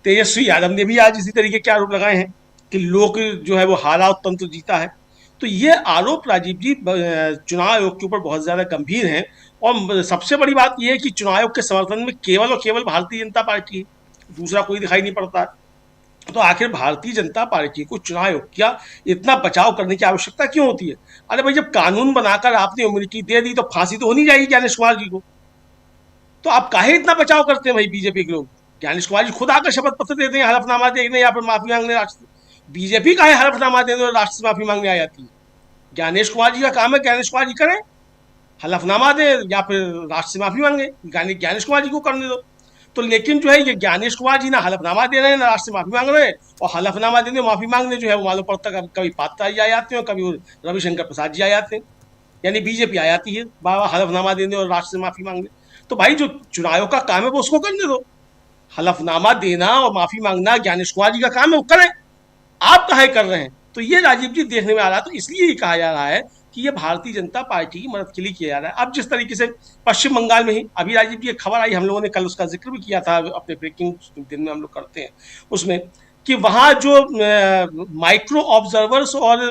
तेजस्वी यादव ने भी आज इसी तरीके के आरोप लगाए हैं कि लोक जो है वो हारा और तंत्र जीता है। तो ये आरोप राजीव जी चुनाव आयोग के ऊपर बहुत ज्यादा गंभीर हैं। और सबसे बड़ी बात यह है कि चुनाव आयोग के समर्थन में केवल और केवल भारतीय जनता पार्टी है, दूसरा कोई दिखाई नहीं पड़ता है। तो आखिर भारतीय जनता पार्टी को चुनाव आयोग का इतना बचाव करने की आवश्यकता क्यों होती है? अरे भाई, जब कानून बनाकर आपने इम्यूनिटी दे दी तो फांसी तो होनी जाएगी ज्ञानेश कुमार जी को, तो आप काहे इतना बचाव करते हैं भाई बीजेपी के लोग? ज्ञानेश कुमार जी खुद आकर शपथ पत्र देते हैं, हलफनामा देने या फिर माफी मांगने राष्ट्र, बीजेपी का है हलफनामा देने और राष्ट्र से माफी मांगने आ जाती है। ज्ञानेश कुमार जी का काम है, ज्ञानेश कुमार जी करें, हलफनामा दे या फिर राष्ट्र से माफी मांगे, ज्ञानेश कुमार जी को करने दो। तो लेकिन जो है ये ज्ञानेश कुमार जी ना हलफनामा दे रहे हैं ना राष्ट्र से माफी मांग रहे हैं, और हलफनामा देने माफी मांगने जो है वो मालूम पड़ता है कभी पात्रा जी आ जाते हैं और कभी रविशंकर प्रसाद जी आ जाते हैं, यानी बीजेपी आ जाती है बाबा हलफनामा देने और राष्ट्र से माफी मांगने। तो भाई जो चुनाव का काम है वो उसको करने दो, हलफनामा देना और माफी मांगना ज्ञानेश कुमार जी का काम है, वो करें, आप काहे कर रहे हैं? तो ये राजीव जी देखने में आ रहा है। तो इसलिए ये कहा जा रहा है कि ये भारतीय जनता पार्टी की मदद के लिए किया जा रहा है। अब जिस तरीके से पश्चिम बंगाल में ही अभी राजीव जी एक खबर आई, हम लोगों ने कल उसका जिक्र भी किया था अपने ब्रेकिंग दिन में हम लोग करते हैं उसमें, कि वहाँ जो माइक्रो ऑब्जर्वर्स और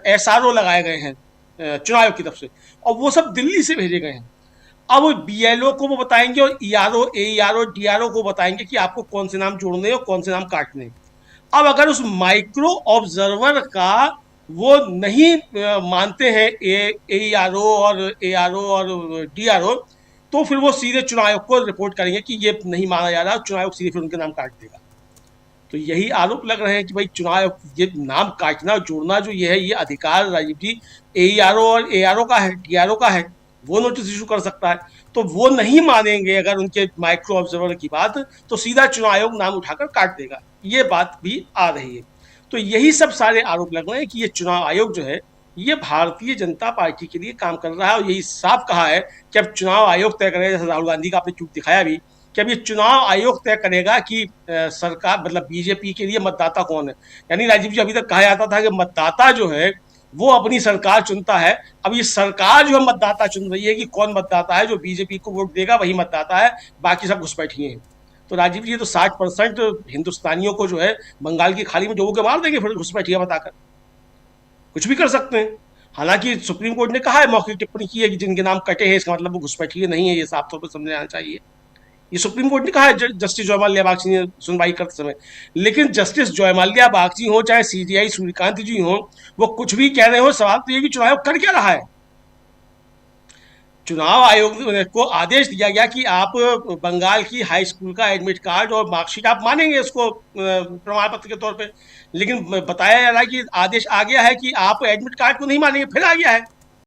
SRO लगाए गए हैं चुनाव आयोग की तरफ से, और वो सब दिल्ली से भेजे गए हैं। अब BLO को वो बताएंगे और ERO, AERO, DRO को बताएंगे कि आपको कौन से नाम जोड़ने और कौन से नाम काटने। अब अगर उस माइक्रो ऑब्जर्वर का वो नहीं मानते हैं AERO और ARO और DRO, तो फिर वो सीधे चुनाव आयोग को रिपोर्ट करेंगे कि ये नहीं माना जा रहा, चुनाव आयोग सीधे फिर उनके नाम काट देगा। तो यही आरोप लग रहे हैं कि भाई चुनाव आयोग ये नाम काटना जोड़ना जो ये है, ये अधिकार राजीव जी AERO और ARO का है, DRO का है, वो नोटिस इशू कर सकता है। तो वो नहीं मानेंगे अगर उनके माइक्रो ऑब्जर्वर की बात, तो सीधा चुनाव आयोग नाम उठाकर काट देगा। ये बात भी आ रही है। तो यही सब सारे आरोप लग रहे हैं कि ये चुनाव आयोग जो है ये भारतीय जनता पार्टी के लिए काम कर रहा है। और यही साफ कहा है कि अब चुनाव आयोग तय करेगा, जैसे राहुल गांधी का आपने चूक दिखाया भी, कि अब ये चुनाव आयोग तय करेगा कि सरकार मतलब बीजेपी के लिए मतदाता कौन है। यानी राजीव जी, अभी तक कहा जाता था कि मतदाता जो है वो अपनी सरकार चुनता है, अब ये सरकार जो है मतदाता चुन रही है कि कौन मतदाता है जो बीजेपी को वोट देगा, वही मतदाता है, बाकी सब घुसपैठिए हैं। तो राजीव जी, ये तो 60% हिंदुस्तानियों को जो है बंगाल की खाड़ी में डुबो के मार देंगे, फिर घुसपैठिया बताकर कुछ भी कर सकते हैं। हालांकि सुप्रीम कोर्ट ने कहा है, मौखिक टिप्पणी की है कि जिनके नाम कटे हैं इसका मतलब वो घुसपैठिए नहीं है, ये साफ तौर पर समझ आना चाहिए। ये सुप्रीम कोर्ट ने कहा है जस्टिस जयमाल्या बागची ने सुनवाई करते समय। लेकिन जस्टिस जयमाल्या बागची हो चाहे CJI सूर्यकांत जी हो, वो कुछ भी कह रहे हो, सवाल तो ये कि चुनाव आयोग कर क्या रहा है। चुनाव आयोग को आदेश दिया गया कि आप बंगाल की हाई स्कूल का एडमिट कार्ड और मार्कशीट आप मानेंगे इसको प्रमाण पत्र के तौर पे, लेकिन बताया जा रहा है कि आदेश आ गया है कि आप एडमिट कार्ड को नहीं मानेंगे। फिर आ गया है